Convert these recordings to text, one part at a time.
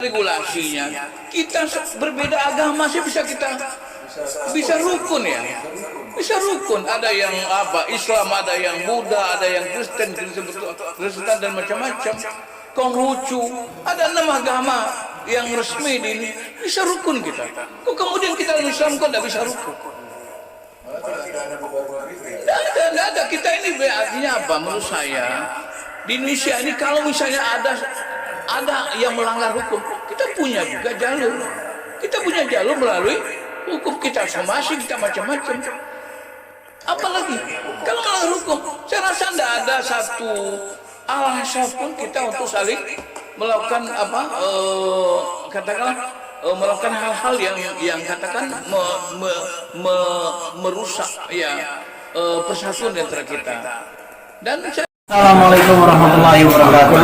regulasinya. Kita berbeda agama sih bisa rukun ya. Bisa rukun. Ada yang Islam, ada yang Buddha, ada yang Kristen dan macam-macam. Konghucu, ada 6 agama yang resmi di ini. Bisa rukun kita. Kok kemudian kita Islam kok tidak bisa rukun? Tidak ada. Kita ini artinya apa? Menurut saya di Indonesia ini kalau misalnya ada yang melanggar hukum, kita punya juga jalur. Kita punya jalur melalui hukum kita somasi, kita macam-macam. Apalagi kalau melanggar hukum, saya rasa tidak ada satu alasan pun kita untuk saling melakukan katakanlah melakukan hal-hal yang katakan merusak persatuan antara kita. Dan Assalamualaikum warahmatullahi wabarakatuh.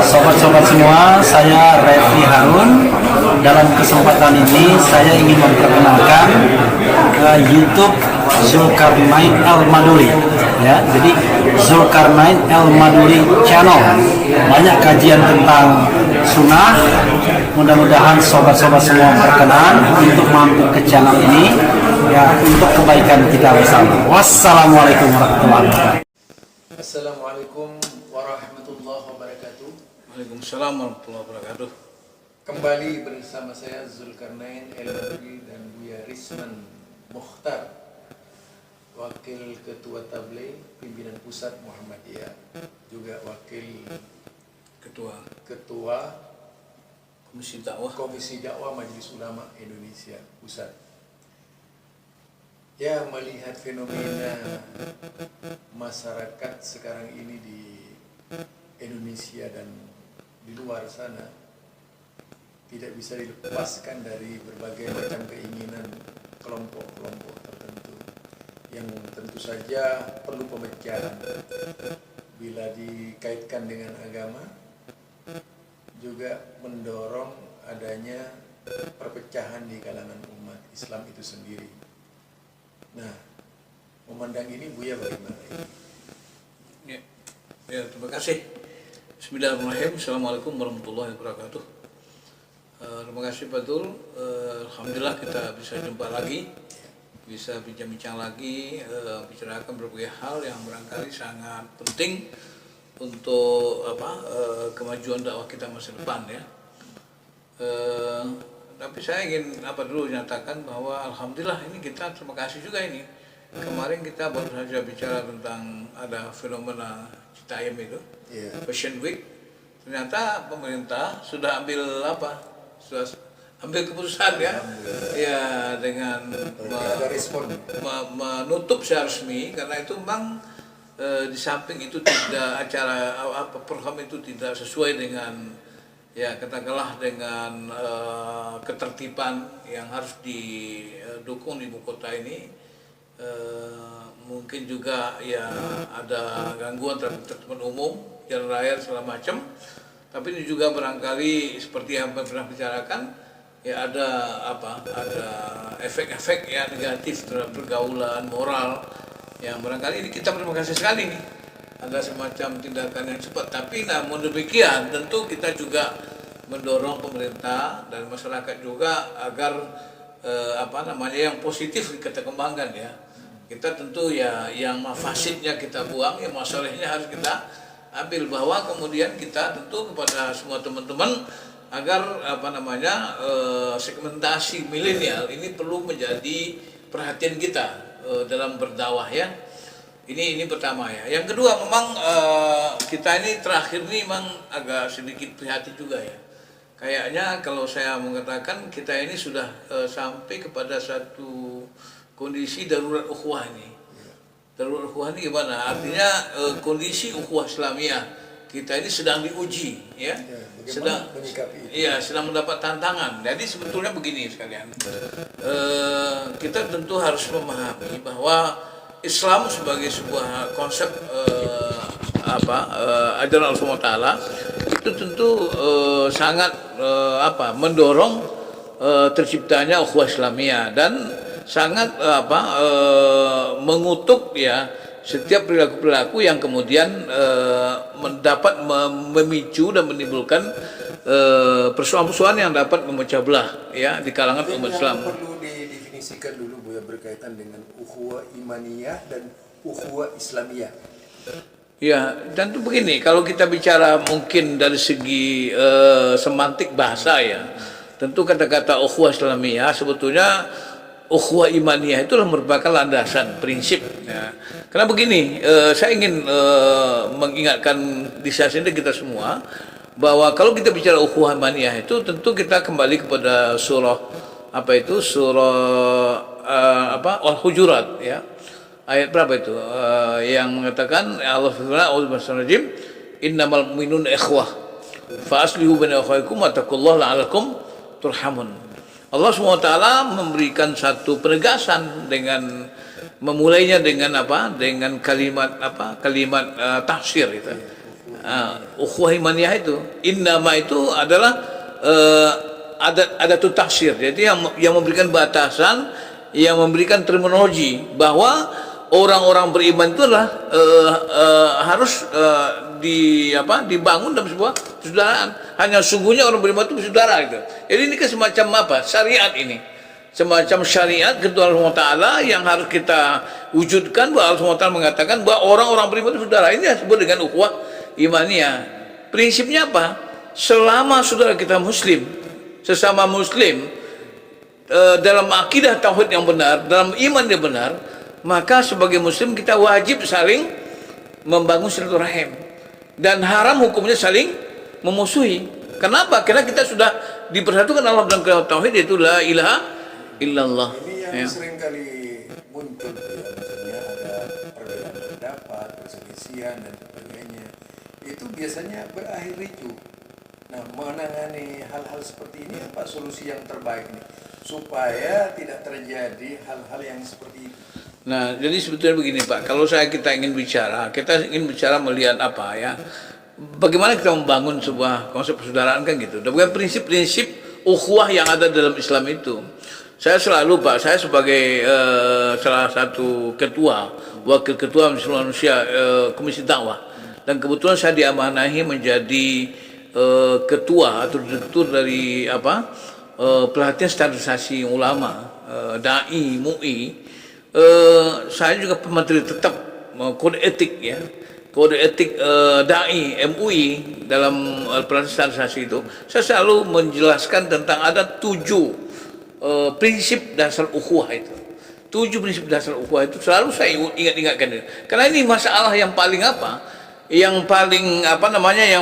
Sobat-sobat semua, saya Refli Harun. Dalam kesempatan ini saya ingin memperkenalkan YouTube Zulkarnain Al-Maduri. Ya, jadi Zulkarnain Al-Maduri Channel. Banyak kajian tentang sunnah. Mudah-mudahan sobat-sobat semua berkenan untuk mampir ke channel ini ya, untuk kebaikan kita bersama. Wassalamualaikum warahmatullahi wabarakatuh. Assalamualaikum warahmatullahi wabarakatuh. Waalaikumsalam warahmatullahi wabarakatuh. Kembali bersama saya Zulkarnain El-Maduri dan Buya Risman Mukhtar, Wakil Ketua Tabligh Pimpinan Pusat Muhammadiyah, juga Wakil Ketua Komisi Dakwah Majelis Ulama Indonesia Pusat. Ya, melihat fenomena masyarakat sekarang ini di Indonesia dan di luar sana tidak bisa dilepaskan dari berbagai macam keinginan kelompok-kelompok tertentu yang tentu saja perlu pemecahan. Bila dikaitkan dengan agama, juga mendorong adanya perpecahan di kalangan umat Islam itu sendiri. Nah, memandang ini Buya bagaimana ini? Ya, terima kasih. Bismillahirrahmanirrahim. Assalamualaikum warahmatullahi wabarakatuh. Terima kasih Pak Dul. Alhamdulillah kita bisa jumpa lagi, bisa bincang-bincang lagi, bicarakan berbagai hal yang barangkali sangat penting untuk kemajuan dakwah kita masa depan ya. Tapi saya ingin dulu nyatakan bahwa alhamdulillah ini kita terima kasih juga ini. Kemarin kita baru saja bicara tentang ada fenomena Citayam itu, Fashion Week. Ternyata pemerintah sudah sudah ambil keputusan ya, dengan menutup secara resmi karena itu memang di samping itu tidak program itu tidak sesuai dengan katakanlah dengan ketertiban yang harus didukung di ibu kota ini. Mungkin juga ada gangguan terhadap ketertiban umum, jalan raya segala macam. Tapi ini juga barangkali seperti yang pernah bicarakan ada efek-efek negatif terhadap pergaulan moral yang barangkali ini kita terima kasih sekali nih. Ada semacam tindakan yang cepat, tapi namun demikian tentu kita juga mendorong pemerintah dan masyarakat juga agar yang positif kita kembangkan ya. Kita tentu yang mafasidnya kita buang, yang masalahnya harus kita ambil, bahwa kemudian kita tentu kepada semua teman-teman agar segmentasi milenial ini perlu menjadi perhatian kita dalam berdakwah ya. Ini pertama ya. Yang kedua memang kita ini terakhir ini memang agak sedikit prihatin juga ya. Kayaknya kalau saya mengatakan kita ini sudah sampai kepada satu kondisi darurat ukhuwah ini. Darurat ukhuwah ini gimana? Artinya kondisi ukhuwah Islamiyah kita ini sedang diuji ya. Sedang mendapat tantangan. Jadi sebetulnya begini sekalian. Kita tentu harus memahami bahwa Islam sebagai sebuah konsep ajaran Allah SWT itu tentu sangat mendorong terciptanya ukhuwah Islamiyah dan sangat mengutuk ya setiap perilaku-perilaku yang kemudian mendapat memicu dan menimbulkan persoalan-persoalan yang dapat memecah belah ya di kalangan umat Islam. Perlu didefinisikan dulu Bu ya, berkaitan dengan ukhuwah imaniyah dan ukhuwah islamiyah. Ya, tentu begini, kalau kita bicara mungkin dari segi semantik bahasa ya, tentu kata-kata ukhuwah islamiyah sebetulnya ukhuwah imaniyah itulah merupakan landasan prinsip ya. Karena begini, saya ingin mengingatkan di sini kita semua bahwa kalau kita bicara ukhuwah imaniyah itu tentu kita kembali kepada surah Al-Hujurat ya. Ayat berapa itu? Yang mengatakan Allah Subhanahu innamal mu'minuna ikhwah fa aslihu baina akhawaykum wattaqullaha la'allakum turhamun. Allah SWT memberikan satu penegasan dengan memulainya dengan apa? Dengan kalimat tafsir itu. Ukhuwah imaniyah itu, innama itu adalah ada tuh tafsir. Jadi yang memberikan batasan, yang memberikan terminologi bahwa orang-orang beriman itu adalah harus dibangun dalam sebuah persaudaraan. Hanya sungguhnya orang beriman itu bersaudara gitu. Jadi ini kan semacam apa? Syariat ini. Semacam syariat ketua Allah Taala yang harus kita wujudkan, bahwa Allah SWT mengatakan bahwa orang-orang beriman itu saudara. Ini disebut dengan ukhuwah imaniyah. Prinsipnya apa? Selama saudara kita muslim, sesama muslim, dalam akidah tauhid yang benar, dalam iman yang benar, maka sebagai muslim kita wajib saling membangun silaturahim, dan haram hukumnya saling memusuhi. Kenapa? Karena kita sudah dipersatukan Allah dalam kalimat tauhid, yaitu la ilaha illallah. Ini yang sering kali muncul ya, misalnya ada perbedaan pendapat, perselisihan dan sebagainya. Itu biasanya berakhir ricuh. Nah, menangani hal-hal seperti ini apa solusi yang terbaik nih supaya tidak terjadi hal-hal yang seperti itu? Nah, jadi sebetulnya begini Pak, kalau kita ingin bicara melihat apa ya, bagaimana kita membangun sebuah konsep persaudaraan kan gitu. Dan bukan prinsip-prinsip ukhuwah yang ada dalam Islam itu. Saya selalu Pak, saya sebagai salah satu wakil ketua Manusia Komisi Dakwah, dan kebetulan saya diamanahi menjadi ketua atau direktur dari pelatihan standarisasi ulama, dai, MUI. Saya juga pemateri tetap kode etik ya, kode etik dai MUI dalam pelatihan standarisasi itu. Saya selalu menjelaskan tentang ada 7 prinsip dasar ukhuwah itu. 7 prinsip dasar ukhuwah itu selalu saya ingatkan. Karena ini masalah yang paling yang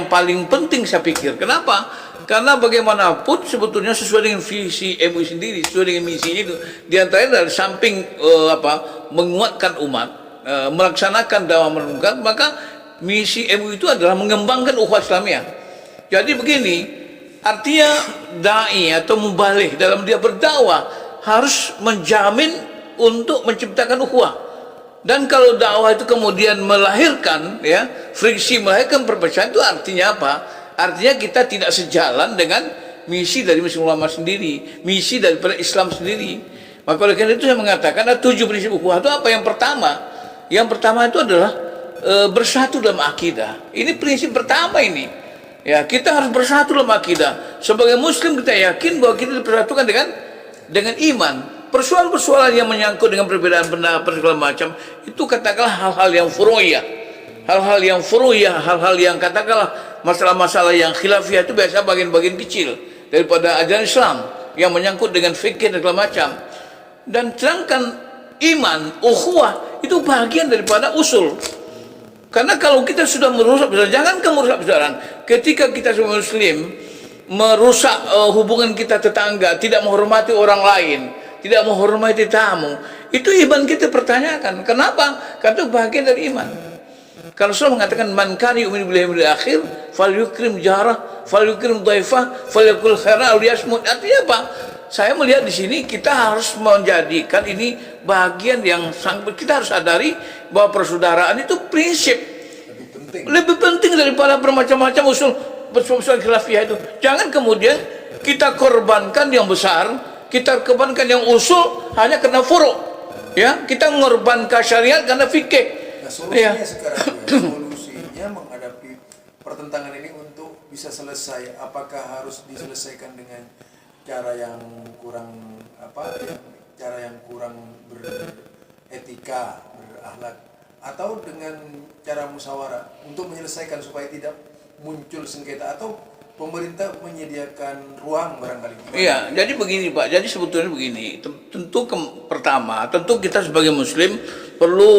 paling penting saya pikir. Kenapa? Karena bagaimanapun sebetulnya sesuai dengan visi MUI sendiri, sesuai dengan misinya itu, diantaranya dari samping menguatkan umat, melaksanakan dakwah menunggang, maka misi MUI itu adalah mengembangkan ukhuwah Islamiyah. Jadi begini, artinya dai atau mubaligh dalam dia berdakwah harus menjamin untuk menciptakan ukhuwah. Dan kalau dakwah itu kemudian melahirkan ya friksi, melahirkan perpecahan, itu artinya apa? Artinya kita tidak sejalan dengan misi dari Majelis Ulama sendiri, misi daripada Islam sendiri. Maka oleh karena itu saya mengatakan ada 7 prinsip ukhuwah itu apa? Yang pertama itu adalah bersatu dalam akidah. Ini prinsip pertama ini. Ya, kita harus bersatu dalam akidah. Sebagai muslim kita yakin bahwa kita dipersatukan dengan iman. Persoalan-persoalan yang menyangkut dengan perbedaan pendapat segala macam itu katakanlah hal-hal yang furu'iyah. Hal-hal yang katakanlah masalah-masalah yang khilafiyah itu biasa bagian-bagian kecil daripada ajaran Islam yang menyangkut dengan fikih dan segala macam. Dan sedangkan iman, ukhuwah itu bagian daripada usul. Karena kalau kita sudah merusak persaudaraan, jangan merusak persaudaraan. Ketika kita sebagai muslim merusak hubungan kita tetangga, tidak menghormati orang lain, tidak menghormati tamu, itu iman kita pertanyakan. Kenapa? Karena itu bagian dari iman. Kalau Rasulullah mengatakan man kana yu'minu billahi wal akhir falyukrim jarah, falyukrim dhaifah, falyakul khairan aw liyasmut. Artinya apa? Saya melihat di sini kita harus menjadikan ini bagian yang sangat, kita harus sadari bahwa persaudaraan itu prinsip lebih penting daripada bermacam-macam usul khilafiyah itu. Jangan kemudian kita korbankan yang besar, kita korbankan yang usul hanya karena furu'. Ya, kita mengorbankan syariat karena fikih. Nah, solusinya sekarang solusinya menghadapi pertentangan ini untuk bisa selesai, apakah harus diselesaikan dengan cara yang kurang cara yang kurang beretika, berakhlak, atau dengan cara musyawarah untuk menyelesaikan supaya tidak muncul sengketa, atau pemerintah menyediakan ruang barangkali? Iya, jadi begini Pak. Jadi sebetulnya begini. Tentu pertama, tentu kita sebagai Muslim perlu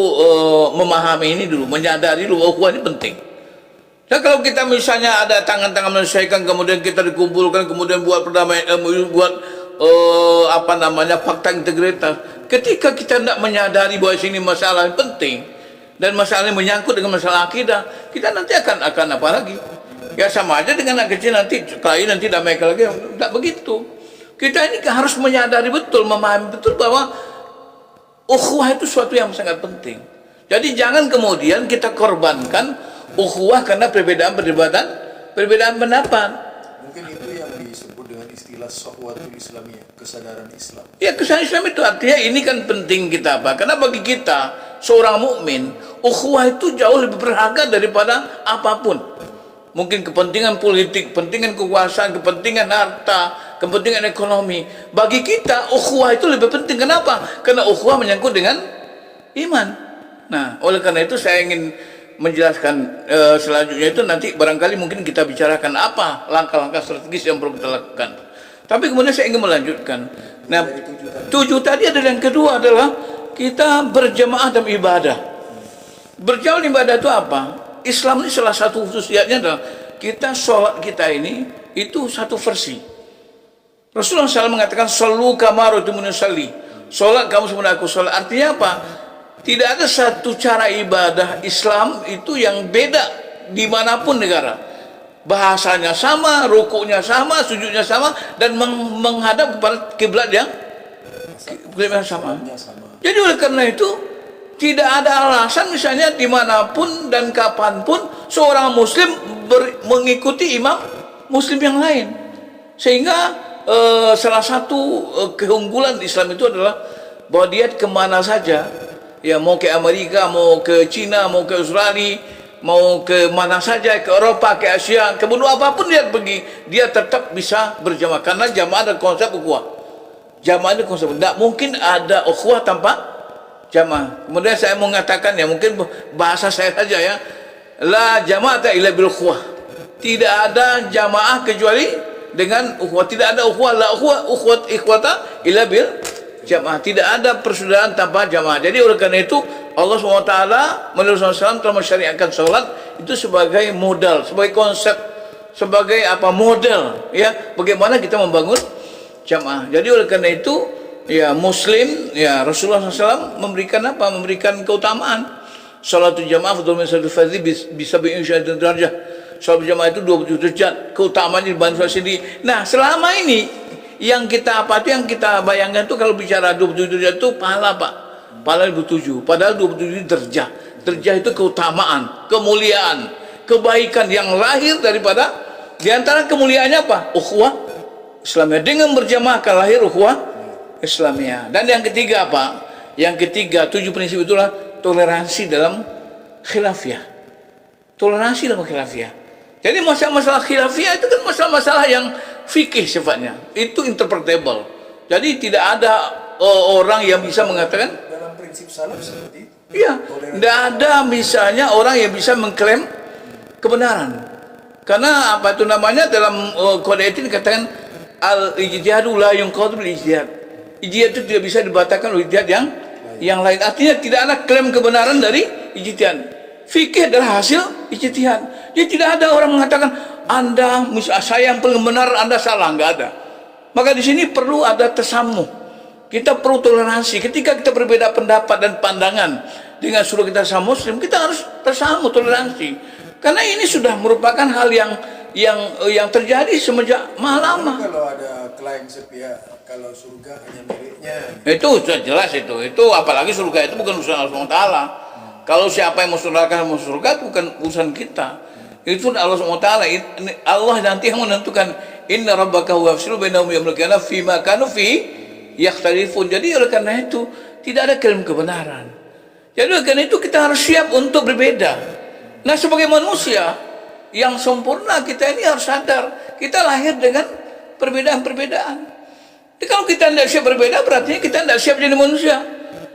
memahami ini dulu, menyadari dulu bahwa ini penting. Dan kalau kita misalnya ada tangan-tangan menyelesaikan, kemudian kita dikumpulkan, kemudian buat perdamaian, buat fakta integritas. Ketika kita tidak menyadari bahwa sini masalah penting dan masalah ini menyangkut dengan masalah akidah, kita nanti akan apa lagi? Ya sama aja dengan anak kecil nanti damaikan lagi, tidak begitu. Kita ini harus menyadari betul, memahami betul bahwa ukhuwah itu suatu yang sangat penting. Jadi jangan kemudian kita korbankan ukhuwah karena perbedaan pendapat. Mungkin itu yang disebut dengan istilah sahwatul islamiyah, kesadaran Islam. Ya, kesadaran Islam itu artinya ini kan penting kita apa? Karena bagi kita seorang mukmin, ukhuwah itu jauh lebih berharga daripada apapun. Mungkin kepentingan politik, kepentingan kekuasaan, kepentingan harta, kepentingan ekonomi. Bagi kita, ukhuwah itu lebih penting. Kenapa? Karena ukhuwah menyangkut dengan iman. Nah, oleh karena itu saya ingin menjelaskan selanjutnya itu nanti barangkali mungkin kita bicarakan apa langkah-langkah strategis yang perlu kita lakukan. Tapi kemudian saya ingin melanjutkan. Nah, 7 tadi adalah yang kedua adalah kita berjamaah dalam ibadah. Berjamaah ibadah itu apa? Islam ini salah satu khususiyatnya adalah kita sholat kita ini itu satu versi. Rasulullah SAW mengatakan sallu kama ra'aytumuni usalli. Sholat kamu seperti aku sholat. Artinya apa? Tidak ada satu cara ibadah Islam itu yang beda dimanapun negara. Bahasanya sama, rukuknya sama, sujudnya sama, dan menghadap kepada kiblat yang sama. Jadi oleh karena itu tidak ada alasan misalnya dimanapun dan kapanpun seorang muslim mengikuti imam muslim yang lain. Sehingga salah satu keunggulan Islam itu adalah bahwa dia kemana saja, ya mau ke Amerika, mau ke Cina, mau ke Australia, mau ke mana saja, ke Eropa, ke Asia, ke benua apapun dia pergi, dia tetap bisa berjamaah. Karena jamaah ada konsep ukhuwah. Jamaah itu konsep, tidak mungkin ada ukhuwah tanpa jamaah. Kemudian saya mau mengatakan, ya mungkin bahasa saya saja ya, la jama'ata illa bil ukhuwah. Tidak ada jamaah kecuali dengan ukhuwah. Tidak ada ukhuwah, la ukhuwah ikhwata illa bil jamaah. Tidak ada persaudaraan tanpa jamaah. Jadi oleh karena itu Allah SWT melalui SAW telah mensyariatkan sholat itu sebagai modal, sebagai konsep, sebagai model ya bagaimana kita membangun jamaah. Jadi oleh karena itu ya muslim, ya Rasulullah SAW memberikan memberikan keutamaan. Sholatul jamaah fadhul min salatul fardhi bisa bi'insya'atin darajah. Sholat berjamaah itu 27 derajat keutamaannya dibanding sholat sendiri. Nah, selama ini yang kita yang kita bayangkan itu kalau bicara 27 derajat itu pahala, Pak. Pahala 27. Padahal 27 derajat. Derajat itu keutamaan, kemuliaan, kebaikan yang lahir daripada di antara kemuliaannya apa? Ukhuwah Islamiyah. Dengan berjamaah akan lahir ukhuwah Islamiyah. Dan yang ketiga apa? Yang ketiga, 7 prinsip itulah toleransi dalam khilafiyah. Toleransi dalam khilafiyah. Jadi masalah khilafiyah itu kan masalah-masalah yang fikih sifatnya. Itu interpretable. Jadi tidak ada orang yang bisa mengatakan dalam prinsip salaf seperti itu. Iya, tidak ada misalnya orang yang bisa mengklaim kebenaran. Karena apa itu namanya dalam kode etik dikatakan al-ijtihadu la yunqadu bil ijtihad. Ijtihad itu tidak bisa dibatalkan oleh ijtihad yang lain. Artinya tidak ada klaim kebenaran dari ijtihad. Fikih adalah hasil ijtihad. Jadi tidak ada orang mengatakan saya yang paling benar, Anda salah, enggak ada. Maka di sini perlu ada tasamuh. Kita perlu toleransi. Ketika kita berbeda pendapat dan pandangan dengan seluruh kita sama muslim, kita harus tasamuh, toleransi. Karena ini sudah merupakan hal yang terjadi semenjak lama. Kalau ada klaim sepihak, kalau surga hanya miliknya. Itu sudah jelas itu. Itu apalagi surga itu bukan urusan Allah SWT. Kalau siapa yang masuk neraka masuk surga itu bukan urusan kita. Itu Allah SWT. Allah nanti yang menentukan. Inna rabbaka huwa yafsilu bainahum yaumil qiyamah fima kanu fi yakhtalifun. Jadi oleh karena itu tidak ada klaim kebenaran. Jadi oleh karena itu kita harus siap untuk berbeda. Nah, sebagai manusia yang sempurna. Kita ini harus sadar, kita lahir dengan perbedaan-perbedaan. Jadi kalau kita tidak siap berbeda, berarti kita tidak siap jadi manusia.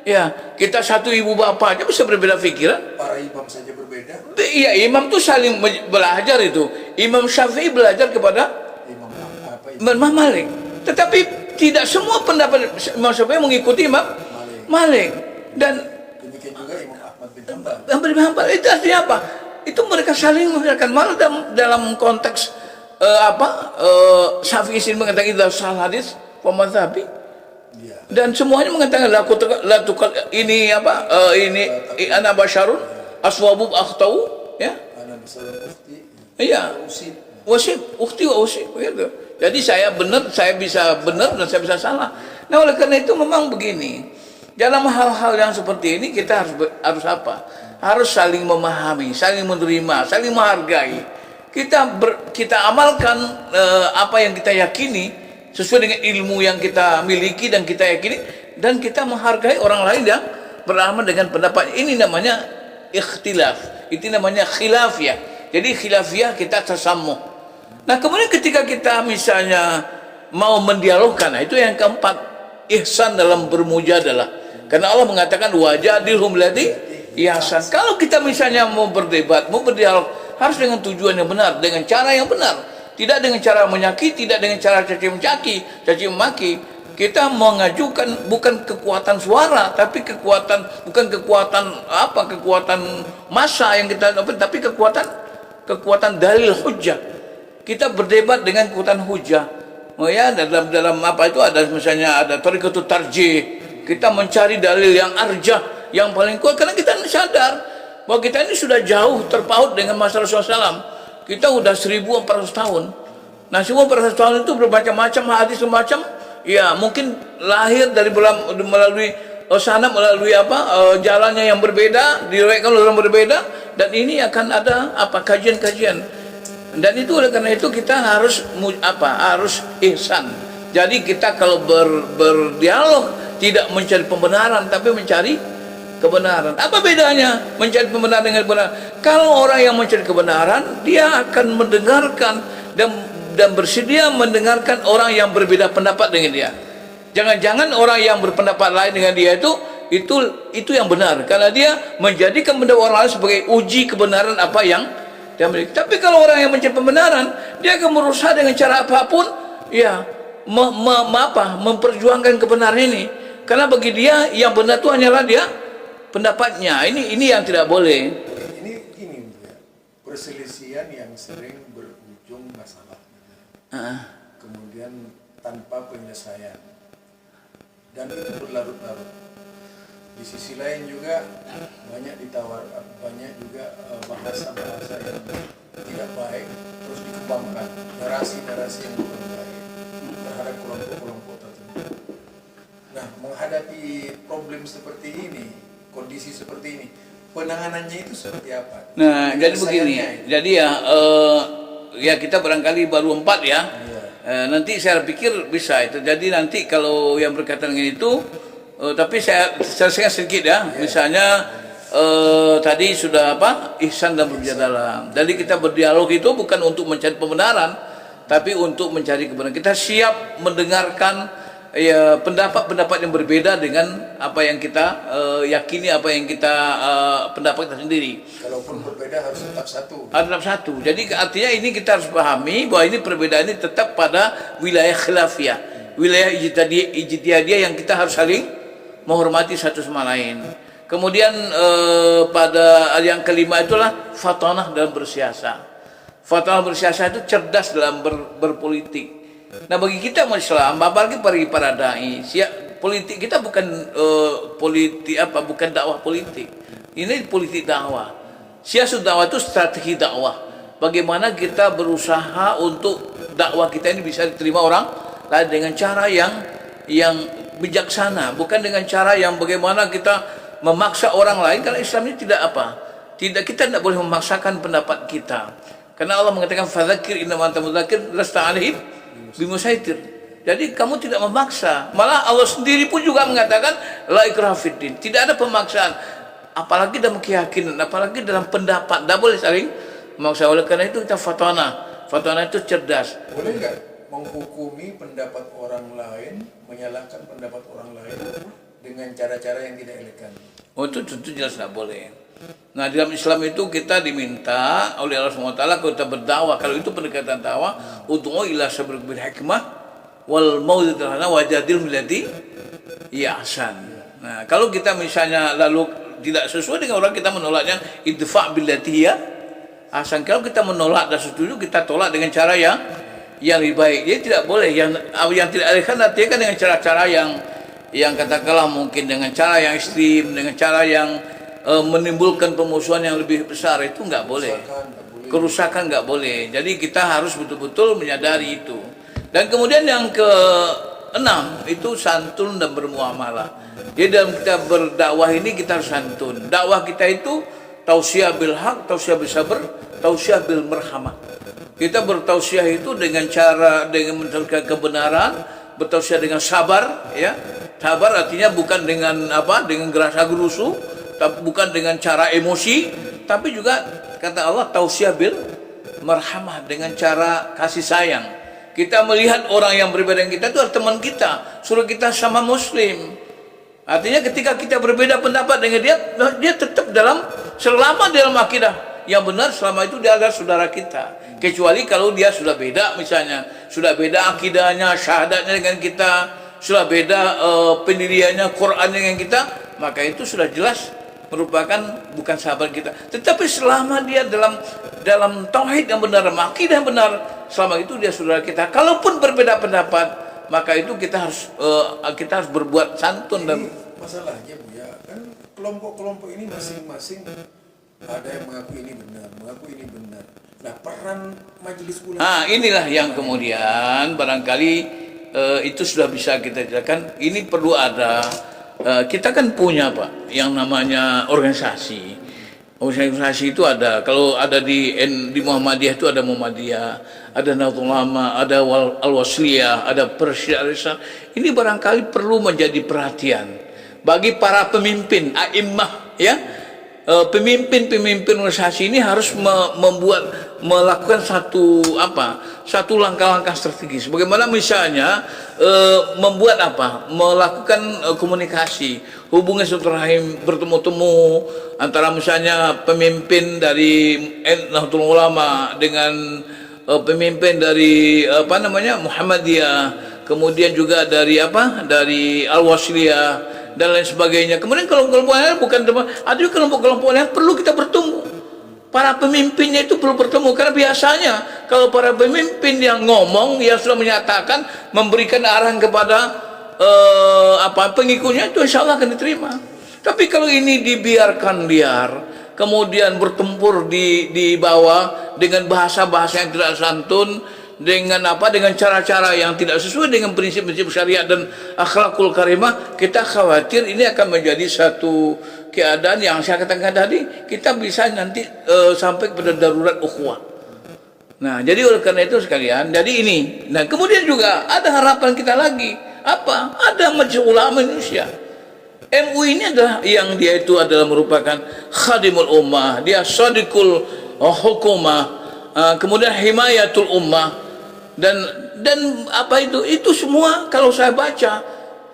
Ya, kita satu ibu bapak aja bisa berbeda pikiran. Para imam saja berbeda. Iya, imam tuh saling belajar itu. Imam Syafi'i belajar kepada Imam apa itu? Imam Malik. Tetapi tidak semua pendapat Imam Syafi'i mengikuti Imam Malik. Dan Demikian juga Imam Ahmad bin Hanbal. hampir itu artinya apa? Itu mereka saling memberikan, malah dalam konteks Syafi'i sini mengatakan itu salah hadis pemadhabi, Iya. dan semuanya mengatakan ini ana basyarun aswabu akhtau, ya. Ana masalah mufti. Iya. Usid. Wasib, ukhti wa usib, gitu. Jadi saya benar, saya bisa benar dan saya bisa salah. Nah, oleh karena itu memang begini. Dalam hal-hal yang seperti ini kita harus apa? Harus saling memahami, saling menerima, saling menghargai. Kita amalkan apa yang kita yakini sesuai dengan ilmu yang kita miliki dan kita yakini, dan kita menghargai orang lain yang beramal dengan pendapat. Ini namanya ikhtilaf. Itu namanya khilafiyah. Jadi khilafiyah kita tersamuh. Nah, kemudian ketika kita misalnya mau mendialogkan, nah itu yang keempat, ihsan dalam bermujadalah. Karena Allah mengatakan wajadilhum lati ihsan. Kalau kita misalnya mau berdebat, mau berdialog, harus dengan tujuan yang benar, dengan cara yang benar. Tidak dengan cara menyakiti, tidak dengan cara caci maki. Kita mengajukan bukan kekuatan suara, tapi kekuatan massa yang kita dapat, tapi kekuatan dalil hujjah. Kita berdebat dengan kekuatan hujjah. Oh ya, dalam apa itu ada misalnya ada tariqatut tarjih. Kita mencari dalil yang arjah, yang paling kuat, karena kita sadar bahwa kita ini sudah jauh terpaut dengan masa Rasulullah SAW. Kita udah 1400 tahun. Nah, 1400 tahun itu bermacam-macam hadis semacam, ya mungkin lahir dari melalui jalannya yang berbeda, diriwayatkan oleh orang berbeda, dan ini akan ada kajian-kajian. Dan itu oleh karena itu kita harus ihsan. Jadi kita kalau berdialog tidak mencari pembenaran, tapi mencari kebenaran. Apa bedanya mencari pembenaran dengan kebenaran? Kalau orang yang mencari kebenaran, dia akan mendengarkan dan bersedia mendengarkan orang yang berbeda pendapat dengan dia. Jangan-jangan orang yang berpendapat lain dengan dia itu yang benar, karena dia menjadikan pendapat orang lain sebagai uji kebenaran apa yang dia miliki. Tapi kalau orang yang mencari pembenaran, dia akan berusaha dengan cara apapun, ya memperjuangkan kebenaran ini, karena bagi dia yang benar itu hanyalah dia pendapatnya. Ini yang tidak boleh. Ini gini ya, perselisihan yang sering berujung masalah, kemudian tanpa penyelesaian, dan itu berlarut-larut. Di sisi lain juga banyak juga bahasa-bahasa yang tidak baik terus dikembangkan, narasi-narasi yang bukan baik terhadap kelompok-kelompok tertentu. Nah, menghadapi problem seperti ini, kondisi seperti ini, penanganannya itu seperti apa? Nah, jadi begini. Jadi ya kita barangkali baru 4 ya. Nanti saya pikir bisa itu. Jadi nanti kalau yang berkaitan dengan itu, tapi saya selesaikan sedikit ya. Misalnya tadi sudah ihsan dan bermujadalah. Jadi kita berdialog itu bukan untuk mencari pembenaran, tapi untuk mencari kebenaran. Kita siap mendengarkan pendapat-pendapat yang berbeda dengan apa yang kita yakini, apa yang kita pendapat kita sendiri. Kalaupun berbeda harus tetap satu. Tetap satu. Jadi artinya ini kita harus pahami bahwa ini perbedaan ini tetap pada wilayah khilafiyah, wilayah ijtihadiyah yang kita harus saling menghormati satu sama lain. Kemudian pada yang kelima itulah fatanah dalam bersiasat. Fatanah bersiasat itu cerdas dalam berpolitik. Nah, bagi kita umat Islam, apalagi bagi para dai, politik kita bukan bukan dakwah politik. Ini politik dakwah. Siasat dakwah itu strategi dakwah. Bagaimana kita berusaha untuk dakwah kita ini bisa diterima orang lain dengan cara yang bijaksana, bukan dengan cara yang bagaimana kita memaksa orang lain, karena Islam ini kita tidak boleh memaksakan pendapat kita. Karena Allah mengatakan fadzakir innama anta mudzakir lasta 'alaihim bimusaitir. Jadi kamu tidak memaksa. Malah Allah sendiri pun juga mengatakan la ikraha fiddin. Tidak ada pemaksaan. Apalagi dalam keyakinan, apalagi dalam pendapat. Tidak boleh saling memaksa. Oleh karena itu kita fatwana itu cerdas. Boleh nggak menghukumi pendapat orang lain, menyalahkan pendapat orang lain dengan cara-cara yang tidak elegan? Oh, itu tentu jelas nggak boleh. Nah, dalam Islam itu kita diminta oleh Allah SWT kita berdakwah. Kalau itu pendekatan dakwah, ud'u ila sabr bil hikmah wal mau'izatil hasanah wajadil billati hiya ahsan. Nah, kalau kita misalnya lalu tidak sesuai dengan orang, kita menolaknya idfa' billati hiya ahsan. Kalau kita menolak dan setuju, kita tolak dengan cara yang lebih baik. Jadi tidak boleh yang tidak elegan, artinya kan dengan cara-cara yang katakanlah mungkin dengan cara yang ekstrim, dengan cara yang menimbulkan pemusuhan yang lebih besar, itu nggak boleh. Kerusakan nggak boleh. Jadi kita harus betul-betul menyadari itu. Dan kemudian yang keenam itu santun dan bermuamalah. Jadi dalam kita berdakwah ini kita harus santun. Dakwah kita itu tausiah bil haq, tausiah bil sabr, tausiah bil merhamah. Kita bertausiah itu dengan cara dengan mencari kebenaran, bertausiah dengan sabar, ya. Sabar artinya bukan dengan dengan gerasa gerusu, bukan dengan cara emosi, tapi juga kata Allah tausiah bil marhamah, dengan cara kasih sayang. Kita melihat orang yang berbeda dengan kita itu adalah teman kita, suruh kita sama muslim. Artinya ketika kita berbeda pendapat dengan dia tetap selama dalam akidah yang benar, selama itu dia adalah saudara kita. Kecuali kalau dia sudah beda, misalnya sudah beda akidahnya, syahadatnya dengan kita, sudah beda pendiriannya, Qurannya dengan kita, maka itu sudah jelas merupakan bukan sahabat kita. Tetapi selama dia dalam tauhid yang benar, akidah yang benar, selama itu dia saudara kita. Kalaupun berbeda pendapat, maka itu kita harus berbuat santun. Dan masalahnya Bu ya, kan kelompok-kelompok ini masing-masing ada yang mengaku ini benar, mengaku ini benar. Nah, peran majelis ulama. Inilah yang kemudian barangkali itu sudah bisa kita jelaskan. Ini perlu ada. Kita kan punya Pak yang namanya organisasi. Organisasi itu ada. Kalau ada di Muhammadiyah itu ada Muhammadiyah, ada Nahdlatul Ulama, ada Al-Wasliyah, ada Persyaratan. Ini barangkali perlu menjadi perhatian bagi para pemimpin, a'immah, ya. Pemimpin organisasi ini harus melakukan satu langkah-langkah strategis. Bagaimana misalnya melakukan komunikasi, hubungan silaturahim, bertemu-temu antara misalnya pemimpin dari Nahdlatul Ulama dengan pemimpin dari Muhammadiyah, kemudian juga dari Al-Wasliyah dan lain sebagainya. Kemudian kelompok-kelompok lain ada juga kelompok-kelompok lain perlu kita bertemu. Para pemimpinnya itu perlu bertemu, karena biasanya kalau para pemimpin yang ngomong, yang sudah menyatakan, memberikan arahan kepada pengikutnya, itu insya Allah akan diterima. Tapi kalau ini dibiarkan liar, kemudian bertempur di bawah dengan bahasa-bahasa yang tidak santun, dengan cara-cara yang tidak sesuai dengan prinsip-prinsip syariat dan akhlakul karimah, kita khawatir ini akan menjadi satu keadaan yang saya katakan tadi, kita bisa nanti sampai kepada darurat ukhuwah. Nah, jadi oleh karena itu sekalian, jadi ini. Nah, kemudian juga ada harapan kita lagi. Apa? Ada Majelis Ulama Indonesia. MUI ini adalah yang dia itu adalah merupakan khadimul ummah, dia shadiqul hukumah, kemudian himayatul ummah. Dan itu semua kalau saya baca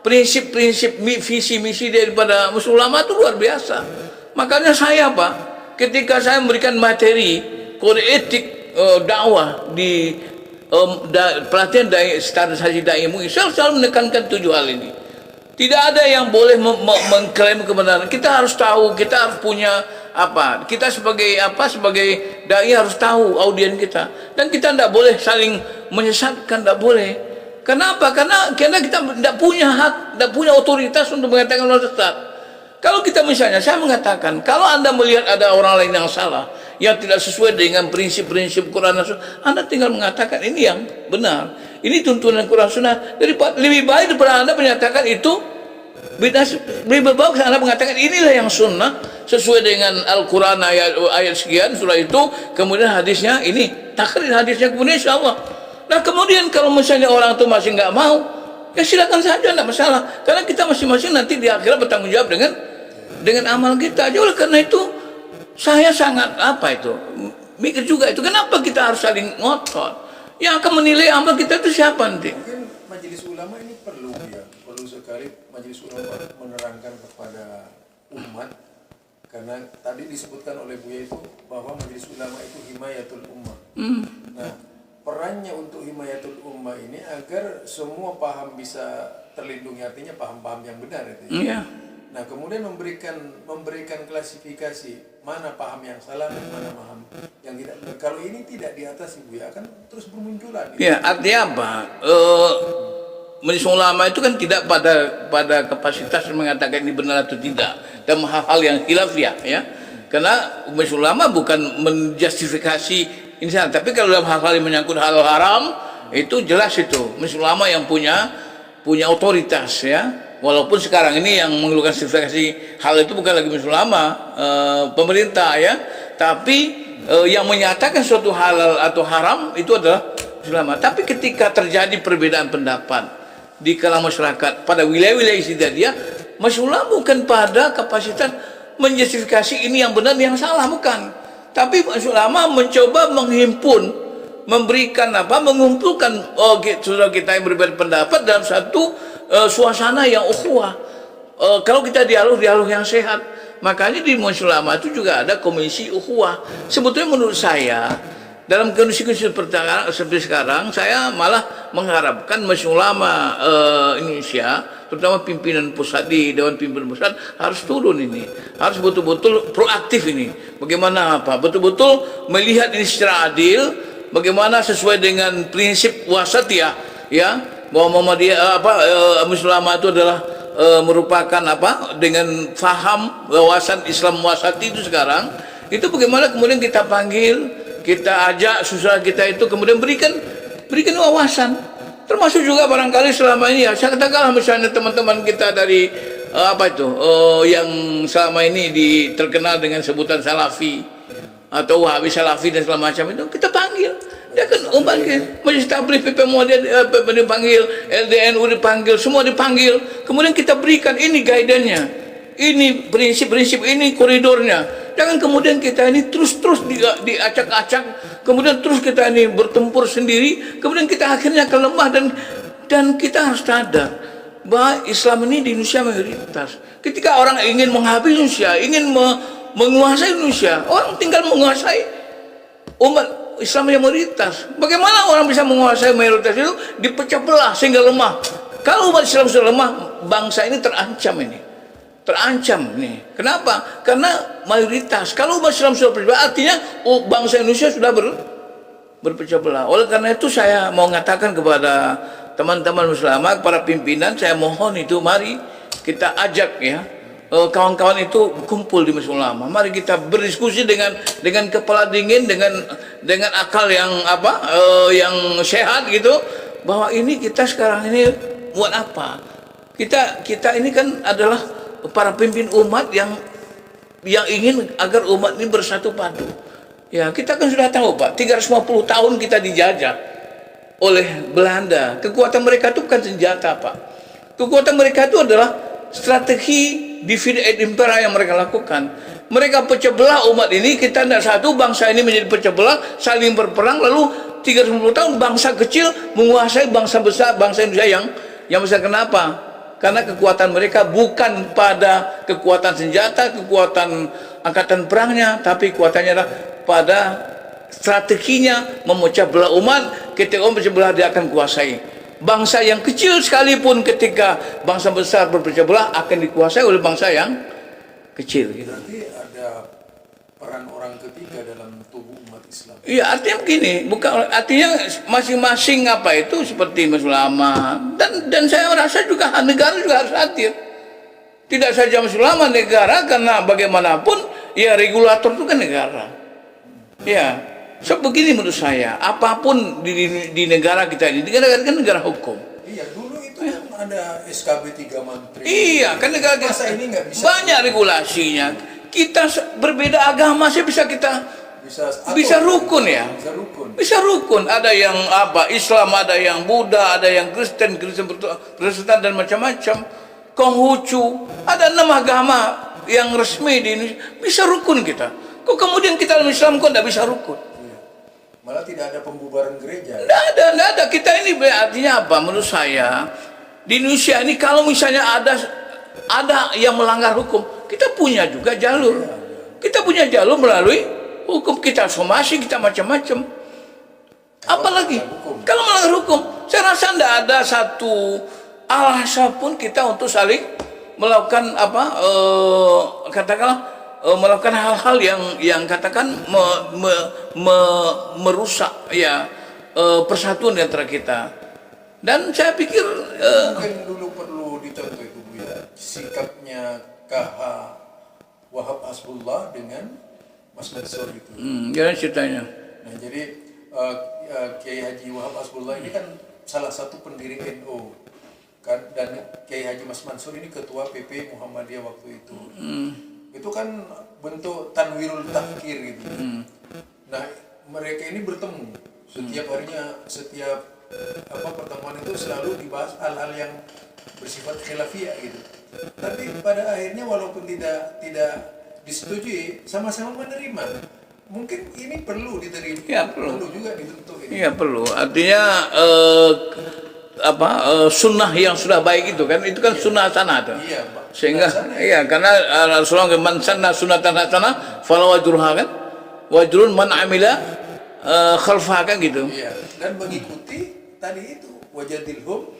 prinsip-prinsip visi misi daripada Majelis Ulama itu luar biasa. Makanya saya ketika saya memberikan materi kode etik dakwah di pelatihan standarisasi dai MUI, saya selalu menekankan 7 hal ini. Tidak ada yang boleh mengklaim kebenaran. Kita harus tahu, kita harus punya kita sebagai dai harus tahu audien kita, dan kita tidak boleh saling menyesatkan, tidak boleh. Kenapa? Karena kita tidak punya hak, tidak punya otoritas untuk mengatakan orang sesat. Kalau kita misalnya, saya mengatakan, kalau Anda melihat ada orang lain yang salah, yang tidak sesuai dengan prinsip-prinsip Quran dan Sunnah, Anda tinggal mengatakan ini yang benar, ini tuntunan Quran Sunnah. Lebih baik daripada Anda menyatakan itu bid'ah. Lebih bagus Anda mengatakan inilah yang sunnah sesuai dengan Al-Quran ayat sekian surah itu, kemudian hadisnya ini, takrir hadisnya, kemudian insya Allah. Nah, kemudian kalau misalnya orang itu masih nggak mau, ya silakan saja, tidak masalah, karena kita masing-masing nanti di akhirat bertanggung jawab dengan amal kita. Jadi oleh karena itu saya sangat mikir juga itu, kenapa kita harus saling ngotot? Yang akan menilai amal kita itu siapa nanti? Mungkin majelis ulama ini perlu sekali majelis ulama menerangkan kepada umat, karena tadi disebutkan oleh Buya itu bahwa majelis ulama itu himayatul ummah. Nah, perannya untuk himayatul ummah ini agar semua paham bisa terlindungi, artinya paham-paham yang benar itu. Iya. Nah, kemudian memberikan klasifikasi mana paham yang salah dan mana paham yang tidak benar. Kalau ini tidak diatasi, Bu, ya akan terus bermunculan. Ya, artinya apa? Majelis ulama itu kan tidak pada kapasitas mengatakan ini benar atau tidak dalam hal-hal yang khilafiyah, ya. Karena majelis ulama bukan menjustifikasi ini salah, tapi kalau dalam hal-hal yang menyangkut hal haram itu jelas itu majelis ulama yang punya otoritas, ya. Walaupun sekarang ini yang mengeluarkan justifikasi hal itu bukan lagi majelis ulama, pemerintah, ya. Tapi yang menyatakan suatu halal atau haram itu adalah majelis ulama. Tapi ketika terjadi perbedaan pendapat di kalangan masyarakat pada wilayah-wilayah istidadiyah, majelis ulama bukan pada kapasitas menjustifikasi ini yang benar yang salah, bukan. Tapi majelis ulama mencoba menghimpun, memberikan mengumpulkan saudara kita yang berbeda pendapat dalam satu suasana yang ukhuwah. Kalau kita dialog yang sehat, makanya di majelis ulama itu juga ada komisi ukhuwah. Sebetulnya menurut saya dalam kondisi seperti sekarang, saya malah mengharapkan majelis ulama Indonesia, terutama pimpinan pusat di Dewan Pimpinan Pusat harus turun ini, harus betul-betul proaktif ini. Bagaimana betul-betul melihat ini secara adil, bagaimana sesuai dengan prinsip wasatiyah, ya, bahwa Muhammadiyah majelis ulama itu adalah merupakan dengan faham wawasan Islam wasati itu sekarang. Itu bagaimana kemudian kita panggil, kita ajak susah kita itu kemudian berikan wawasan, termasuk juga barangkali selama ini, ya, saya katakanlah misalnya teman-teman kita dari yang selama ini terkenal dengan sebutan salafi atau wahabi salafi dan segala macam itu, kita panggil, dia kan majelis tabligh PP Muhammadiyah dipanggil, LDNU dipanggil, semua dipanggil, kemudian kita berikan ini guidance-nya, ini prinsip-prinsip, ini koridornya. Jangan kemudian kita ini terus diacak-acak, kemudian terus kita ini bertempur sendiri, kemudian kita akhirnya kelemah, dan kita harus sadar bahwa Islam ini di Indonesia mayoritas. Ketika orang ingin menghabisi Indonesia, ingin menguasai Indonesia, orang tinggal menguasai umat Islam yang mayoritas. Bagaimana orang bisa menguasai mayoritas itu? Dipecah belah sehingga lemah. Kalau umat Islam sudah lemah, bangsa ini terancam nih. Kenapa? Karena mayoritas. Kalau umat Islam sudah berpecah belah, artinya bangsa Indonesia sudah berpecah belah. Oleh karena itu saya mau mengatakan kepada teman-teman Muslim, para pimpinan, saya mohon itu mari kita ajak, ya, kawan-kawan itu kumpul di majelis ulama. Mari kita berdiskusi dengan kepala dingin, dengan akal yang yang sehat gitu, bahwa ini kita sekarang ini buat apa? Kita ini kan adalah para pemimpin umat yang ingin agar umat ini bersatu padu. Ya, kita kan sudah tahu, Pak, 350 tahun kita dijajah oleh Belanda. Kekuatan mereka itu bukan senjata, Pak. Kekuatan mereka itu adalah strategi divide et impera yang mereka lakukan. Mereka pecah belah umat ini, kita tidak satu, bangsa ini menjadi pecah belah, saling berperang, lalu 350 tahun bangsa kecil menguasai bangsa besar, bangsa Indonesia yang besar. Kenapa? Karena kekuatan mereka bukan pada kekuatan senjata, kekuatan angkatan perangnya, tapi kekuatannya adalah pada strateginya memecah belah umat. Ketika memecah belah, dia akan kuasai. Bangsa yang kecil sekalipun ketika bangsa besar berpecah belah akan dikuasai oleh bangsa yang kecil. Gitu. Berarti ada peran orang ketiga dalam tubuh umat Islam. Iya, artinya begini, bukan artinya masing-masing itu seperti majelis ulama, dan saya rasa juga negara juga harus hadir. Tidak saja majelis ulama, negara, karena bagaimanapun ya regulator itu kan negara. Ya, begini menurut saya, apapun di negara kita ini, negara kan negara hukum. Iya, dulu itu kan ada SKB 3 Menteri. Iya, kan negara kita ini nggak bisa banyak regulasinya. Kita berbeda agama sih bisa rukun, ya. Bisa rukun. Ada yang Islam, ada yang Buddha, ada yang Kristen Protestan dan macam-macam. Konghucu, ada 6 agama yang resmi di Indonesia. Bisa rukun kita. Kok kemudian kita dalam Islam kok tidak bisa rukun? Malah tidak ada pembubaran gereja. Nggak ada. Kita ini artinya apa? Menurut saya di Indonesia ini kalau misalnya ada yang melanggar hukum, kita punya juga jalur. Kita punya jalur melalui hukum, kita somasi, kita macam-macam. Apalagi kalau melanggar hukum, saya rasa tidak ada satu alasan pun kita untuk saling melakukan katakanlah melakukan hal-hal yang katakan merusak ya persatuan di antara kita. Dan saya pikir mungkin dulu perlu dicontoh itu Bu ya, sikapnya KH Wahab Hasbullah dengan Mas Mansur itu. Gimana ceritanya? Nah jadi Kiai Haji Wahab Hasbullah ini kan salah satu pendiri NU kan, dan Kiai Haji Mas Mansur ini ketua PP Muhammadiyah waktu itu. Itu kan bentuk tanwirul tafkir gitu. Nah mereka ini bertemu setiap harinya, setiap pertemuan itu selalu dibahas hal-hal yang bersifat khilafiyah gitu. Tapi pada akhirnya walaupun tidak disetujui, sama-sama menerima. Mungkin ini perlu diterima, Ya, perlu juga dibentuk ini. Iya perlu. Artinya sunnah yang sudah baik itu kan sunnah hasanah tuh. Iya, Pak. Sehingga Sunnah hasanah. iya karena Rasulullah man sanna sunnatan hasanah falahu ajruha kan. Wajrun man amila khalfaha kan gitu. Iya, dan mengikuti tadi itu wajadilhum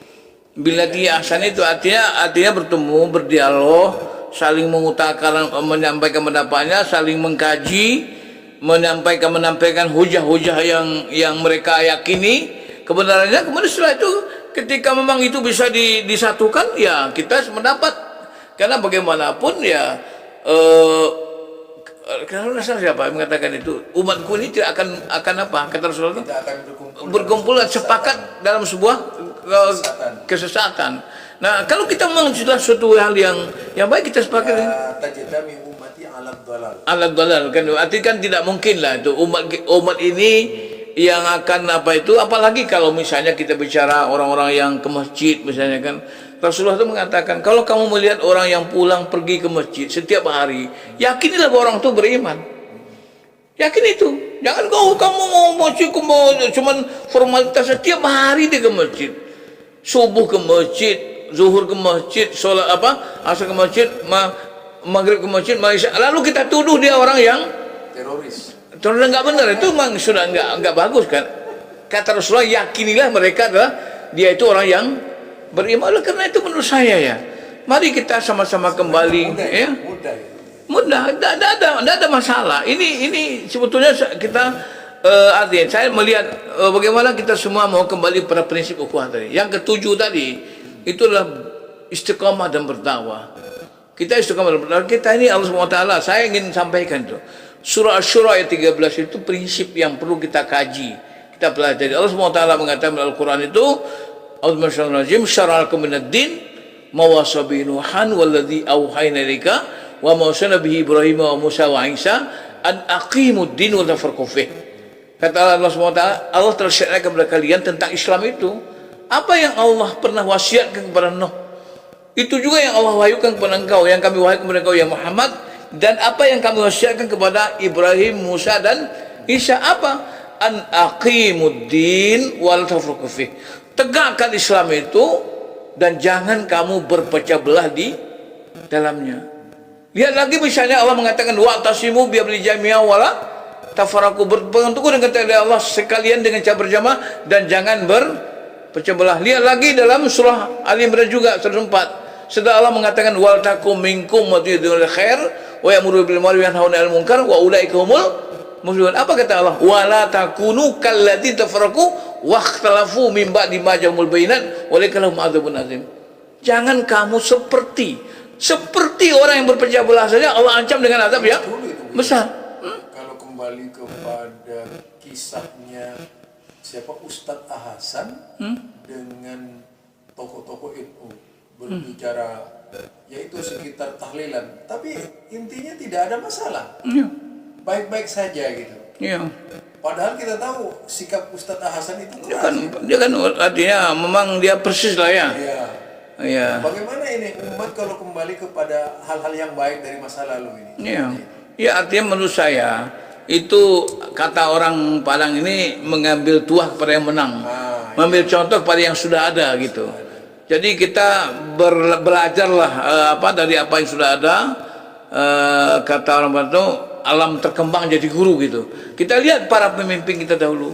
Billati ahsan itu artinya bertemu, berdialog, saling mengutarakan, menyampaikan pendapatnya, saling mengkaji, menampaikan hujah-hujah yang mereka yakini kebenarannya. Kemudian setelah itu ketika memang itu bisa disatukan, ya kita sependapat. Karena bagaimanapun ya kalau siapa yang mengatakan itu, umatku ini tidak akan apa, kata Rasulullah, tidak akan berkumpul dan sepakat dalam sebuah kesesatan. Nah, kalau kita memang sudah suatu hal yang baik, kita sepakat. Tajadami ummati alad dalal. Alat dalal kan, artinya kan tidak mungkin lah itu umat ini yang akan apa itu, apalagi kalau misalnya kita bicara orang-orang yang ke masjid misalnya kan. Rasulullah itu mengatakan, kalau kamu melihat orang yang pulang pergi ke masjid setiap hari, yakinilah bahwa orang itu beriman. Yakin itu. Jangan kamu mau masjid cuman formalitas, setiap hari dia ke masjid. Subuh ke masjid, zuhur ke masjid, sholat asar ke masjid, maghrib ke masjid, lalu kita tuduh dia orang yang Teroris. Terus nggak benar, itu memang sudah nggak bagus kan. Kata Rasulullah, yakinilah mereka adalah dia itu orang yang beriman. Oleh karena itu menurut saya ya, mari kita sama-sama kembali ya. Mudah, tidak ada masalah. Ini sebetulnya kita artinya saya melihat bagaimana kita semua mau kembali pada prinsip ukhuwah tadi. Yang ketujuh tadi itu adalah istiqamah dan berdakwah. Kita istiqamah dan berdakwah. Kita ini Allah SWT, saya ingin sampaikan itu. Surah Asy-Syura ayat 13 itu prinsip yang perlu kita kaji, kita pelajari. Allah SWT mengatakan dalam Al-Quran itu, A'udzubillahi syara'akum minad-din ma wasa bihi Nuhan walladzi auhayna ilaika wa ma wasana bihi Ibrahim wa Musa wa Isa an aqimud-din wa la tafarraqu fih. Kata Allah SWT, Allah telah syariatkan kepada kalian tentang Islam itu apa yang Allah pernah wasiatkan kepada Nuh, itu juga yang Allah wahyukan kepada engkau, yang kami wahyukan kepada engkau ya Muhammad, dan apa yang kami wasiatkan kepada Ibrahim, Musa dan Isa, apa? An aqimuddin wal tafarraqu fih. Tegakkan Islam itu dan jangan kamu berpecah belah di dalamnya. Lihat lagi misalnya Allah mengatakan wa'tasimu bihablil jami'a wala tafarraqu, berpegang teguh dengan tali Allah sekalian dengan cara berjamaah dan jangan berpecah belah. Lihat lagi dalam surah Ali Imran juga surah 4. Setelah Allah mengatakan wal takum minkum umatun khair wa ya'muru bil ma'ruf wa yanhauna 'anil munkar wa ulaika humul muflihun. Apa kata Allah? Wala takunu kallati tafarraqu wa ikhtalafu min ba'di ma ja'ahumul bayinat wa lahum 'adzabun azim. Jangan kamu seperti orang yang berpecah belah saja, Allah ancam dengan azab yang besar. Kalau kembali kepada kisahnya siapa Ustadz Ahasan dengan tokoh-tokoh NU berbicara yaitu sekitar tahlilan, tapi intinya tidak ada masalah, baik-baik saja gitu. Padahal kita tahu sikap Ustadz Ahasan itu keras. Dia kan artinya memang dia persis lah ya. Iya. Bagaimana ini umat kalau kembali kepada hal-hal yang baik dari masa lalu ini? Ya artinya menurut saya itu kata orang Padang ini mengambil tuah kepada yang menang, mengambil contoh kepada yang sudah ada gitu. Jadi kita belajarlah dari apa yang sudah ada. Kata orang Batu, alam terkembang jadi guru gitu. Kita lihat para pemimpin kita dahulu.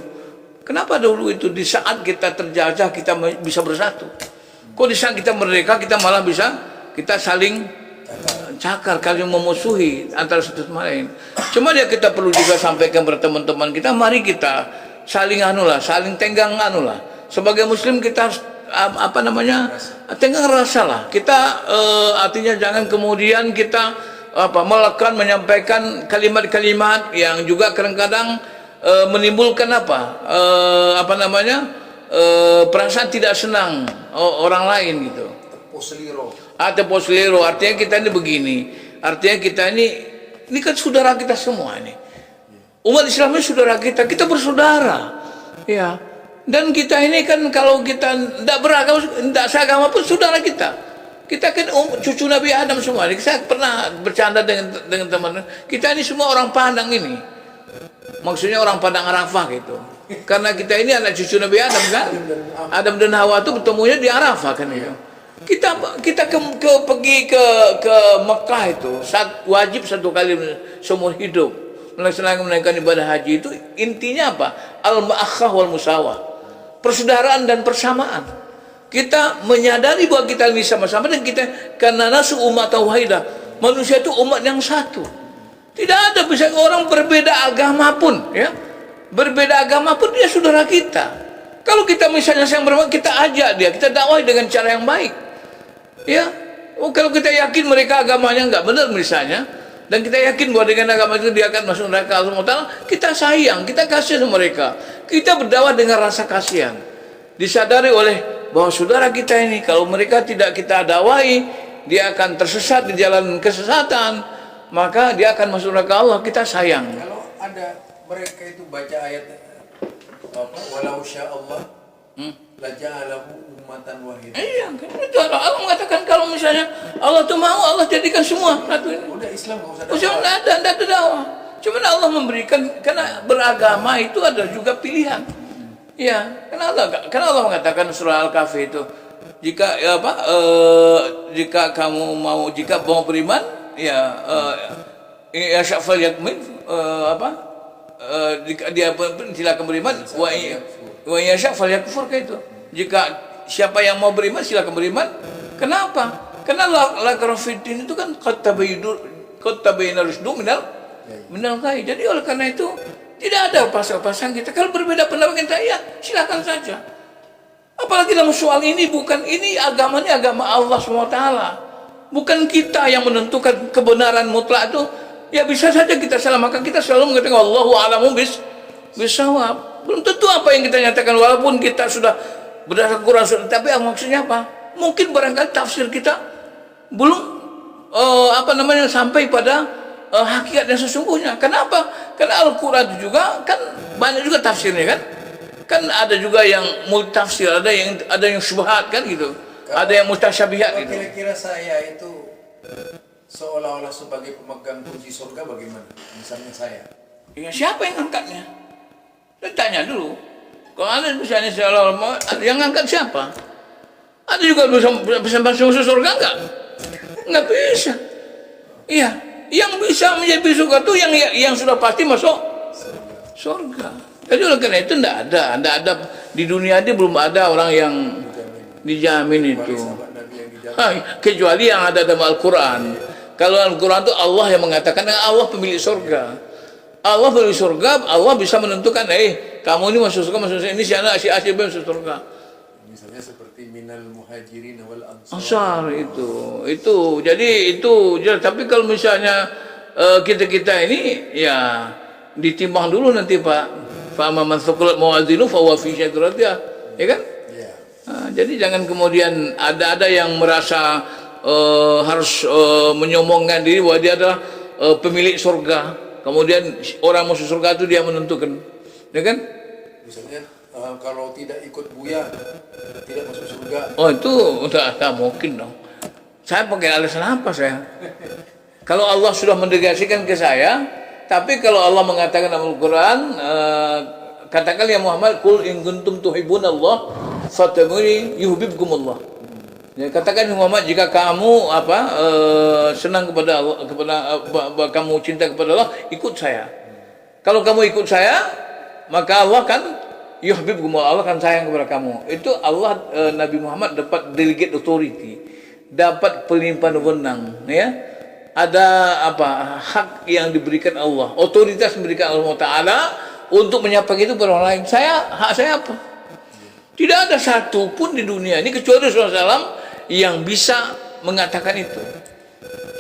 Kenapa dahulu itu di saat kita terjajah kita bisa bersatu? Kok di saat kita merdeka kita malah bisa kita saling cakar, kalian memusuhi antara satu sama lain. Cuma dia kita perlu juga sampaikan kepada teman-teman kita, mari kita saling saling tenggang Sebagai muslim kita harus tenggang rasa lah. Kita artinya jangan kemudian kita melakukan menyampaikan kalimat-kalimat yang juga kadang-kadang menimbulkan perasaan tidak senang orang lain gitu. Tepos liro, artinya kita ini begini, artinya kita ini kan saudara kita semua ini. Umat Islam ini saudara kita bersaudara, ya. Dan kita ini kan kalau kita tidak beragama, tidak seagama pun saudara kita. Kita kan cucu Nabi Adam semua. Saya pernah bercanda dengan teman, kita ini semua orang Padang ini. Maksudnya orang Padang Arafah gitu. Karena kita ini anak cucu Nabi Adam kan. Adam dan Hawa itu bertemunya di Arafah kan itu. Kita pergi ke Mekah itu wajib satu kali seumur hidup melaksanakan ibadah haji itu intinya apa? Al-ma'akhah wal musawah, persaudaraan dan persamaan. Kita menyadari bahwa kita ini sama-sama dan kita karena nasu umat wahidah, manusia itu umat yang satu. Tidak ada bisa orang berbeda agama pun, ya. Berbeda agama pun dia saudara kita. Kalau kita misalnya yang berbeda, kita ajak dia, kita dakwah dengan cara yang baik. Ya, kalau kita yakin mereka agamanya enggak benar misalnya, dan kita yakin bahwa dengan agama itu dia akan masuk neraka Allah Taala, kita sayang, kita kasih sama mereka. Kita berdakwah dengan rasa kasihan. Disadari oleh bahwa saudara kita ini kalau mereka tidak kita dakwahi, dia akan tersesat di jalan kesesatan, maka dia akan masuk neraka Allah. Kita sayang. Kalau ada mereka itu baca ayat walau sya Allah la ja'alahu ummatan wahidah. Iya, kan itu Allah mengatakan kalau misalnya Allah tuh mau, Allah jadikan semua satu ini. Udah Islam enggak usah Tidak ada dakwah. Cuma Allah memberikan, karena beragama itu ada juga pilihan. Ya, karena Allah mengatakan surah Al-Kahfi itu, jika jika kamu mau beriman, ya syafal yakmin jika dia silakan beriman, wa syafal yakfur itu. Jika siapa yang mau beriman silakan beriman. Kenapa? Karena lakrafidin itu kan kata tabayyana rusdu minal ghayy. Jadi oleh karena itu tidak ada pasang-pasang kita. Kalau berbeda pendapat kita, ya silakan saja. Apalagi dalam soal ini, ini agamanya agama Allah SWT. Bukan kita yang menentukan kebenaran mutlak itu. Ya bisa saja kita salah, maka kita selalu mengatakan Allahu a'lamu bisawab. Belum tentu apa yang kita nyatakan, walaupun kita sudah berdasarkan Quran, tapi maksudnya apa? Mungkin barangkali tafsir kita belum sampai pada hakikat yang sesungguhnya. Kenapa? Karena Al-Quran juga kan banyak juga tafsirnya kan. Kan ada juga yang multitafsir, ada yang syubhat kan gitu. Ada yang mutasyabihat gitu. Kira-kira saya itu seolah-olah sebagai pemegang kunci surga bagaimana? Misalnya saya. Ya siapa yang angkatnya? Tanya dulu. Kalau ada misalnya seolah-olah yang angkat siapa? Ada juga bisa masuk surga enggak? Enggak bisa. Iya, yang bisa menjadi surga itu yang sudah pasti masuk surga. Jadi oleh karena itu enggak ada di dunia ini belum ada orang yang dijamin itu. Kecuali yang ada dalam Al-Quran. Kalau Al-Quran itu Allah yang mengatakan, Allah pemilik surga. Allah pemilik surga, Allah bisa menentukan, kamu ini masuk surga, ini si anak, si A, si B masuk surga. Misalnya seperti minal muhajirin wal ansar itu. Jadi tapi kalau misalnya kita ini ya ditimbang dulu nanti Pak. Fa man thaqulat mawazinu fa huwa fi syadratih. Ya kan? Iya. Jadi jangan kemudian ada yang merasa harus menyombongkan diri bahwa dia adalah pemilik surga. Kemudian orang masuk surga itu dia menentukan. Ya kan? Misalnya kalau tidak ikut Buya tidak masuk surga. Oh itu udah mungkin dong. Saya pakai alasan apa saya? Kalau Allah sudah mendegasikan ke saya, Tapi kalau Allah mengatakan dalam Al-Quran, katakan ya Muhammad, Qul in kuntum tuhibbunallah fattabi'uni yuhibbukumullah. Ya, katakan Muhammad, jika kamu senang kepada Allah, kamu cinta kepada Allah, ikut saya. Kalau kamu ikut saya, maka Allah kan yuhibbukumullah, Allah kan sayang kepada kamu. Itu Allah, Nabi Muhammad dapat delegate authority, dapat pelimpahan wewenang, ya. Ada hak yang diberikan Allah, otoritas diberikan Allah Taala untuk menyampaikan itu kepada orang lain. Hak saya apa? Tidak ada satu pun di dunia ini kecuali Rasulullah SAW yang bisa mengatakan itu.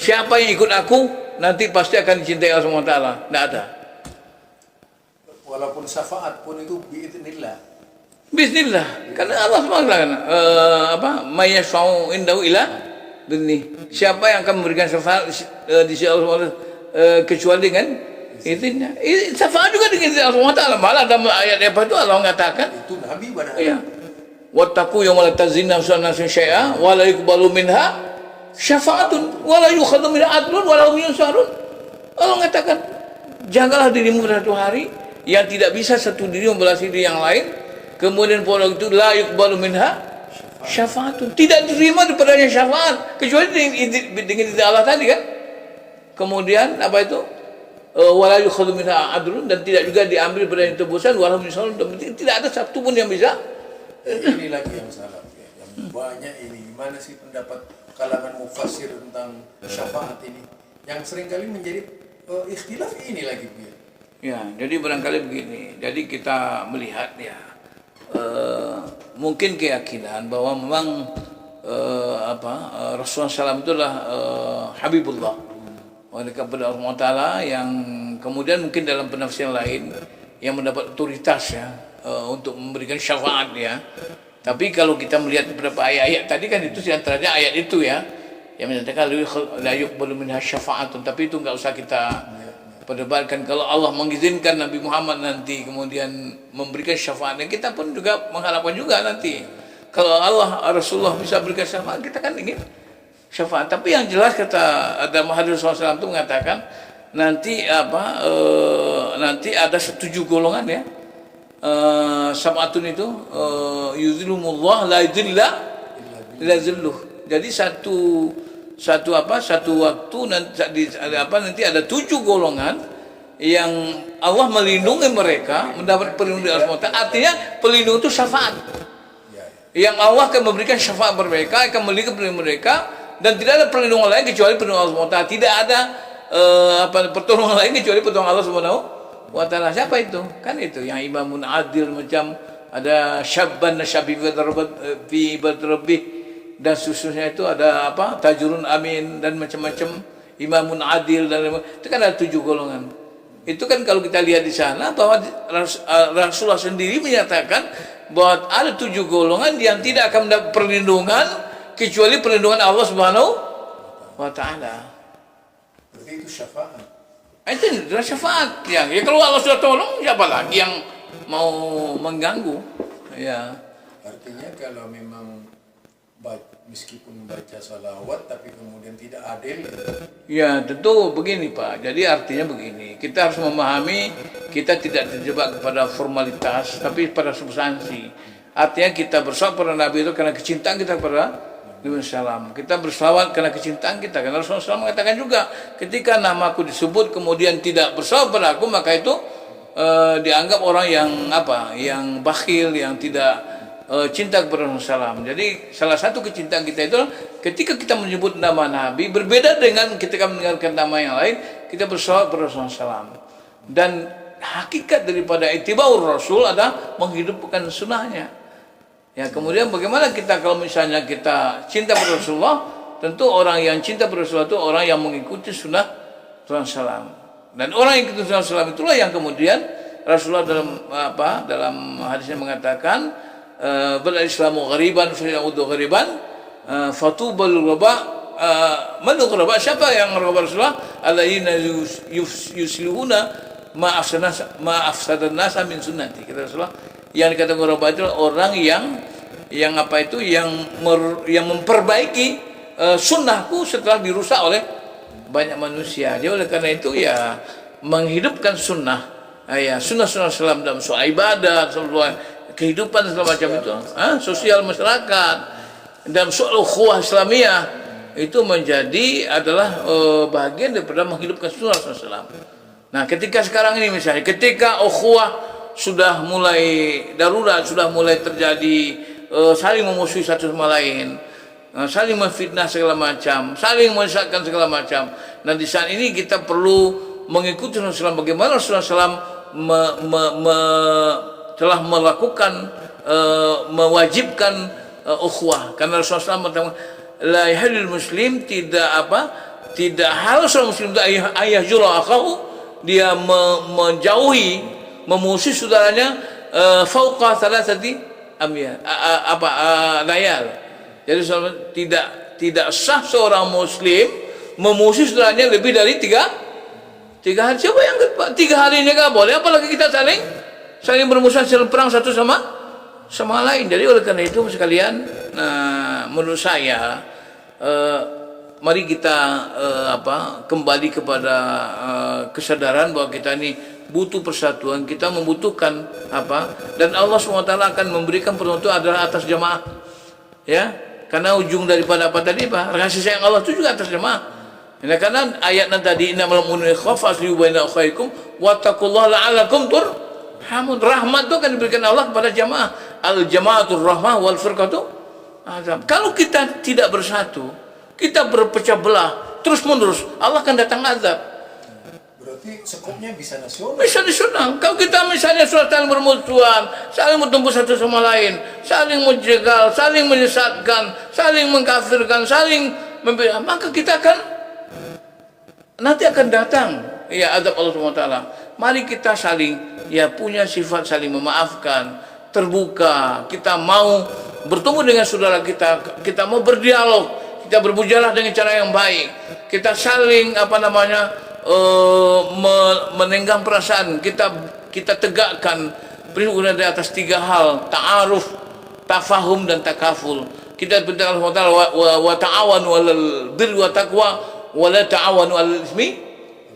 Siapa yang ikut aku nanti pasti akan dicintai Allah SWT. Tidak ada. Walaupun syafaat pun itu biidznillah. Bismillah. Karena Allah SWT kan may yashfa'u indahu ila bizni. Siapa yang akan memberikan syafaat di sisi Allah SWT kecuali dengan izinnya. Syafaat juga dengan izin Allah SWT. Malah dalam ayat apa itu Allah mengatakan Itu Nabi pada iya. Wattaqu yawma la tajzi nafsun nafsan syai'a wa la yuqbalu minha syafa'atun wa la yukhadhu minha 'adlun wa la hum yunsarun. Allah mengatakan, jagalah dirimu pada satu hari yang tidak bisa satu diri membalas diri yang lain. Kemudian pada itu la yuqbalu minha syafa'atun. Tidak diterima daripadanya syafaat kecuali dengan izin Allah tadi kan. Kemudian apa itu? Wala yukhadhu minha 'adlun, dan tidak juga diambil daripadanya tebusan wa la hum yunsarun. Tidak ada satu pun yang bisa. Ini lagi yang salah ya. Yang banyak ini gimana sih pendapat kalangan mufassir tentang syafaat ini yang seringkali menjadi ikhtilaf ini lagi ya. Ya, jadi barangkali begini. Jadi kita melihat ya, mungkin keyakinan bahwa memang Rasulullah SAW itulah Habibullah, kepada Allah Taala, yang kemudian mungkin dalam penafsiran lain yang mendapat otoritas ya untuk memberikan syafaat ya. Tapi kalau kita melihat beberapa ayat-ayat tadi kan itu diantaranya ayat itu ya yang menyatakan la yuqbalu minha syafa'atun. Tapi itu enggak usah kita perdebatkan. Kalau Allah mengizinkan Nabi Muhammad nanti kemudian memberikan syafaat, dan kita pun juga mengharapkan juga nanti kalau Allah Rasulullah bisa berikan syafaat, kita kan ingin syafaat. Tapi yang jelas kata ada hadis Rasulullah SAW itu mengatakan nanti nanti ada 7 golongan ya. Sab'atun itu yuzilumullah la yudilla illa zilluh. Jadi satu waktu nanti ada 7 golongan yang Allah melindungi mereka, mendapat perlindungan dari Allah. Artinya pelindung itu syafaat. Yang Allah akan memberikan syafaat mereka, akan melindungi mereka, dan tidak ada perlindungan lain kecuali perlindungan Allah. Tidak ada pertolongan lain kecuali pertolongan Allah Subhanahu wa ta'ala. Siapa itu? Kan itu yang imamun adil, macam ada syabban nasyabi fi badrabbih, dan sususnya itu ada tajurun amin, dan macam-macam imamun adil, dan itu kan ada 7 golongan. Itu kan kalau kita lihat di sana bahwa Rasulullah sendiri menyatakan bahwa ada 7 golongan yang tidak akan mendapat perlindungan kecuali perlindungan Allah Subhanahu wa ta'ala. Berarti itu syafaat. Itu adalah syafaat ya kalau Allah sudah tolong, siapa lagi yang mau mengganggu ya. Artinya kalau memang meskipun baca salawat tapi kemudian tidak adil ya, tentu begini Pak. Jadi artinya begini, kita harus memahami kita tidak terjebak kepada formalitas tapi pada substansi. Artinya kita bersolawat pada Nabi itu karena kecintaan kita kepada Nabi SAW. Kita berselawat karena kecintaan kita. Karena Rasulullah SAW mengatakan juga, ketika namaku disebut kemudian tidak berselawat pada aku, maka itu dianggap orang yang yang bakhil, yang tidak cinta kepada Rasulullah SAW. Jadi salah satu kecintaan kita itu ketika kita menyebut nama Nabi, berbeda dengan ketika mendengarkan nama yang lain, kita berselawat pada Rasulullah SAW. Dan hakikat daripada ittibaur Rasul adalah menghidupkan sunnahnya. Ya, kemudian bagaimana kita kalau misalnya kita cinta pada Rasulullah, tentu orang yang cinta pada Rasulullah itu orang yang mengikuti sunnah Rasulullah SAW. Dan orang yang mengikuti sunnah Rasulullah itulah yang kemudian Rasulullah dalam hadisnya mengatakan bal-islamu ghariban fa yaudu ghariban fatubal ghuraba man ghuraba. Siapa yang ghuraba Rasulullah? Alladziina yusluhuna ma afsadan nas min sunnati. Kata Rasulullah, yang dikatakan ghuraba itu orang yang memperbaiki sunnahku setelah dirusak oleh banyak manusia. Jadi oleh karena itu ya menghidupkan sunnah, ya sunnah Islam dalam soal ibadat, soal kehidupan segala macam itu, sosial masyarakat, dalam soal ukhuwah Islamiyah, itu menjadi adalah bagian daripada menghidupkan sunnah Islam. Nah, ketika sekarang ini misalnya, ketika ukhuwah sudah mulai darurat, sudah mulai terjadi saling memusuhi satu sama lain, saling memfitnah segala macam, saling menyesatkan segala macam. Nah, di saat ini kita perlu mengikuti Rasulullah SAW, bagaimana Rasulullah SAW telah melakukan mewajibkan ukhuwah, karena Rasulullah SAW mengatakan la yahlul muslim, tidak halal seorang muslim ayah jura akahu, dia menjauhi, memusuhi saudaranya fauqa thalathati amyal layal. Jadi tidak sah seorang muslim memusuhi saudaranya lebih dari tiga hari. Siapa yang 3 hari ini nggak boleh, apalagi kita saling bermusuhan, saling perang satu sama lain. Jadi oleh karena itu sekalian, menurut saya mari kita kembali kepada kesadaran bahwa kita ini butuh persatuan, kita membutuhkan dan Allah SWT akan memberikan pertolongan adalah atas jamaah, ya, karena ujung daripada tadi kasih sayang Allah itu juga atas jamaah. Nah, karena ayat yang tadi innamal mu'minuna ikhwah aslihu baina akhawaykum wattaqullaha la'allakum turhamun. Rahmat itu akan diberikan Allah kepada jamaah. Al jamaatul rahmah wal firqatu azab. Kalau kita tidak bersatu, kita berpecah belah terus menerus, Allah akan datang azab. Berarti skopnya bisa nasional. Bisa nasional. Kalau kita misalnya sudah saling bermusuhan, saling bertempur satu sama lain, saling menjegal, saling menyesatkan, saling mengkafirkan, saling membela, maka kita nanti akan datang ya azab Allah SWT. Mari kita saling punya sifat saling memaafkan, terbuka. Kita mau bertemu dengan saudara kita mau berdialog, kita berbicara dengan cara yang baik. Kita saling menenggang perasaan, kita tegakkan prinsip di atas 3 hal: ta'aruf, tafahum, dan takaful. Kita berkata Allah SWT wa ta'awanu 'alal birri wa taqwa wa la ta'awanu 'alal itsmi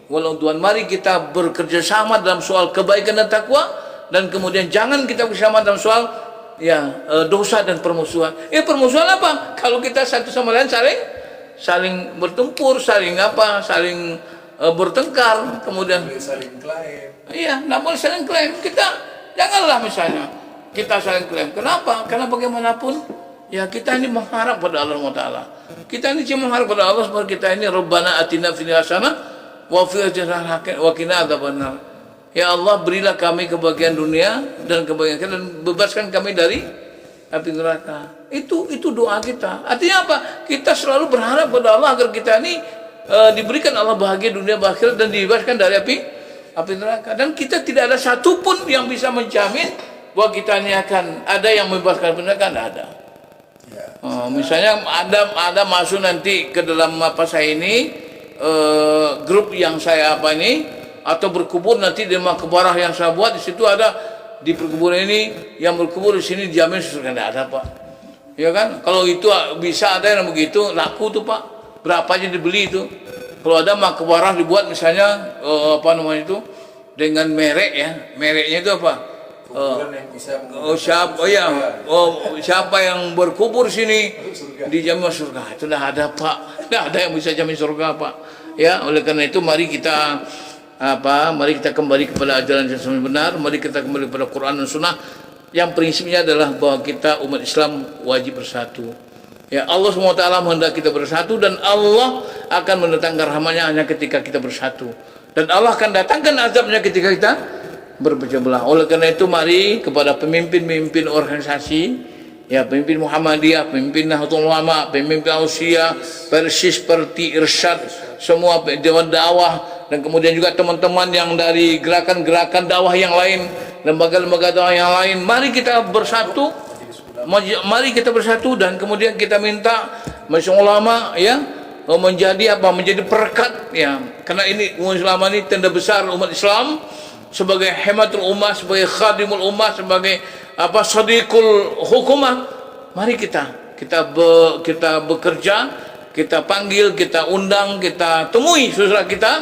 wal 'udwan. Mari kita bekerja sama dalam soal kebaikan dan takwa, dan kemudian jangan kita bersama dalam soal dosa dan permusuhan. Permusuhan apa? Kalau kita satu sama lain saling bertempur, saling bertengkar, kemudian saling klaim. namun saling klaim. Kita janganlah misalnya kita saling klaim. Kenapa? Karena bagaimanapun kita ini mengharap pada Allah Taala. Kita ini cuma mengharap pada Allah supaya kita ini Rabbana atina fil hasanah wa fil akhirati wa qina adzabannar. Ya Allah, berilah kami kebahagiaan dunia dan kebahagiaan akhirat, dan bebaskan kami dari api neraka. Itu doa kita. Artinya apa? Kita selalu berharap pada Allah agar kita ini diberikan Allah bahagia dunia akhirat dan dibebaskan dari api neraka. Dan kita tidak ada satupun yang bisa menjamin bahwa kita ini akan ada yang membebaskan api neraka. Tidak ada. Misalnya ada masuk nanti ke dalam saya ini grup yang saya atau berkubur nanti di makbarah yang saya buat, di situ ada di perkuburan ini yang berkubur di sini dijamin surga. Tidak ada, Pak. Ya kan? Kalau itu bisa ada yang begitu laku tuh, Pak. Berapa aja dibeli itu. Kalau ada makbarah dibuat misalnya dengan merek mereknya itu apa? Siapa yang berkubur sini dijamin surga. Itu dah ada, Pak. Dah ada yang bisa jamin surga, Pak. Ya, oleh karena itu mari kita kembali kepada ajaran yang benar, mari kita kembali kepada Quran dan Sunnah yang prinsipnya adalah bahwa kita umat Islam wajib bersatu. Ya, Allah SWT menghendaki kita bersatu, dan Allah akan mendatangkan rahmatnya hanya ketika kita bersatu, dan Allah akan datangkan azabnya ketika kita berpecah belah. Oleh karena itu mari kepada pemimpin-pemimpin organisasi, pemimpin Muhammadiyah, pemimpin Nahdlatul Ulama, pemimpin Ausia, Persis, Perti, Irsyad, semua dewan dakwah, dan kemudian juga teman-teman yang dari gerakan-gerakan dakwah yang lain, lembaga-lembaga dakwah yang lain, mari kita bersatu, dan kemudian kita minta majelis ulama menjadi perekat, karena ini umat Islam ini tanda besar umat Islam, sebagai hematul ummah, sebagai khadimul ummah, sebagai sadiqul hukumah. Mari kita bekerja, kita panggil, kita undang, kita temui saudara kita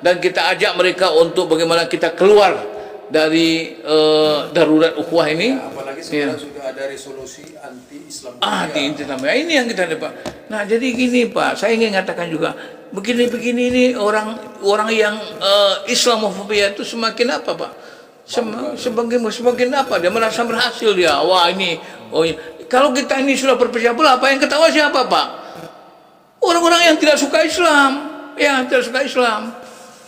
dan kita ajak mereka untuk bagaimana kita keluar dari darurat ukhuwah ini. Apalagi sekarang sudah ada resolusi anti-Islam. Anti-Islam. Ya, ini yang kita dapat. Nah, jadi gini Pak, saya ingin katakan juga begini-begini ini orang yang Islamofobia itu semakin apa Pak? Semakin apa? Dia merasa berhasil dia. Wah ini, kalau kita ini sudah berpecah belah, apa yang ketawa siapa Pak? Orang-orang yang tidak suka Islam, tidak suka Islam.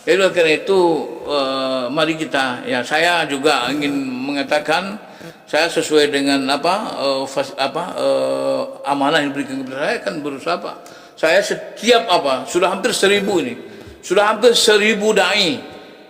Jadi karena itu mari kita, ya saya juga ingin mengatakan saya sesuai dengan amanah yang diberikan kepada saya akan berusaha Pak. Saya setiap sudah hampir 1000 ini, sudah hampir 1000 dai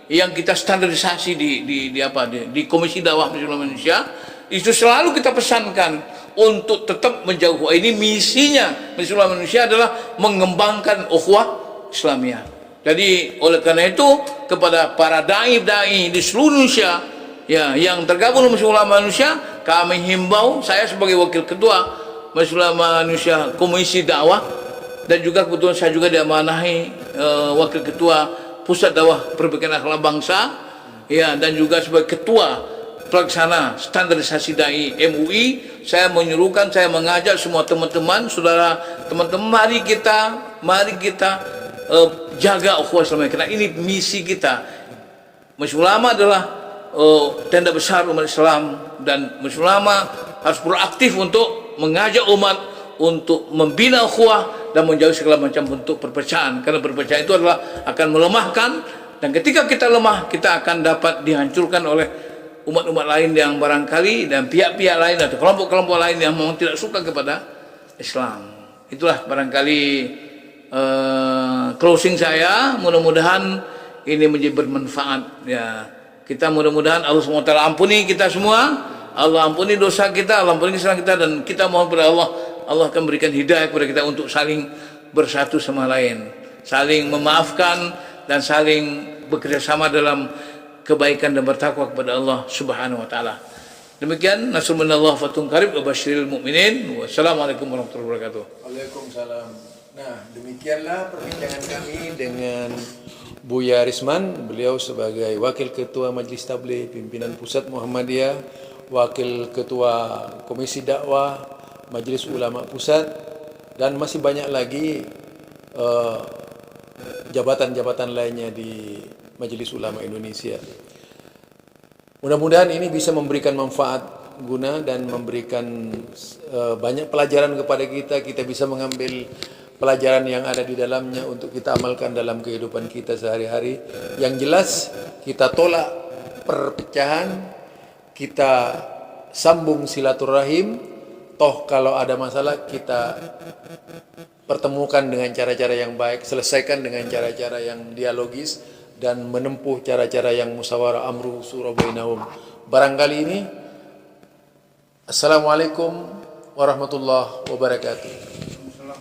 yang kita standarisasi di Komisi Dakwah Muslim Indonesia, itu selalu kita pesankan untuk tetap menjauh. Ini misinya Muslim Indonesia adalah mengembangkan ukhuwah Islamiyah. Jadi oleh karena itu kepada para dai-dai di seluruh Indonesia ya yang tergabung dalam Muslim Indonesia, kami himbau, saya sebagai wakil ketua Muslim Indonesia Komisi Dakwah, dan juga kebetulan saya juga diamanahi wakil ketua Pusat Dakwah Perbaikan Akhlak Bangsa ya, dan juga sebagai ketua pelaksana standarisasi dai MUI, saya menyuruhkan, saya mengajak semua teman-teman, saudara, teman-teman, mari kita jaga ukhuwah Islamiyah, karena ini misi kita. Majelis Ulama adalah tenda besar umat Islam, dan Majelis Ulama harus proaktif untuk mengajak umat untuk membina ukhuwah dan menjauhi segala macam bentuk perpecahan, karena perpecahan itu adalah akan melemahkan, dan ketika kita lemah kita akan dapat dihancurkan oleh umat-umat lain yang barangkali dan pihak-pihak lain atau kelompok-kelompok lain yang memang tidak suka kepada Islam. Itulah barangkali closing saya. Mudah-mudahan ini menjadi bermanfaat ya. Kita mudah-mudahan Allah SWT ampuni kita semua, Allah ampuni dosa kita, Allah ampuni kesalahan kita, dan kita mohon kepada Allah, Allah akan berikan hidayah kepada kita untuk saling bersatu sama lain, saling memaafkan dan saling bekerjasama dalam kebaikan dan bertakwa kepada Allah Subhanahu wa taala. Demikian, nasrul minallah fatun qarib wa basyiril mukminin. Wassalamualaikum warahmatullahi wabarakatuh. Waalaikumsalam. Nah, demikianlah perbincangan kami dengan Buya Risman. Beliau sebagai Wakil Ketua Majelis Tabligh Pimpinan Pusat Muhammadiyah, Wakil Ketua Komisi Dakwah Majelis Ulama Pusat, dan masih banyak lagi jabatan-jabatan lainnya di Majelis Ulama Indonesia. Mudah-mudahan ini bisa memberikan manfaat guna dan memberikan banyak pelajaran kepada kita. Kita bisa mengambil pelajaran yang ada di dalamnya untuk kita amalkan dalam kehidupan kita sehari-hari. Yang jelas kita tolak perpecahan, kita sambung silaturahim. Toh kalau ada masalah kita pertemukan dengan cara-cara yang baik, selesaikan dengan cara-cara yang dialogis, dan menempuh cara-cara yang musyawarah amru syura bainahum. Barangkali ini. Assalamualaikum warahmatullahi wabarakatuh.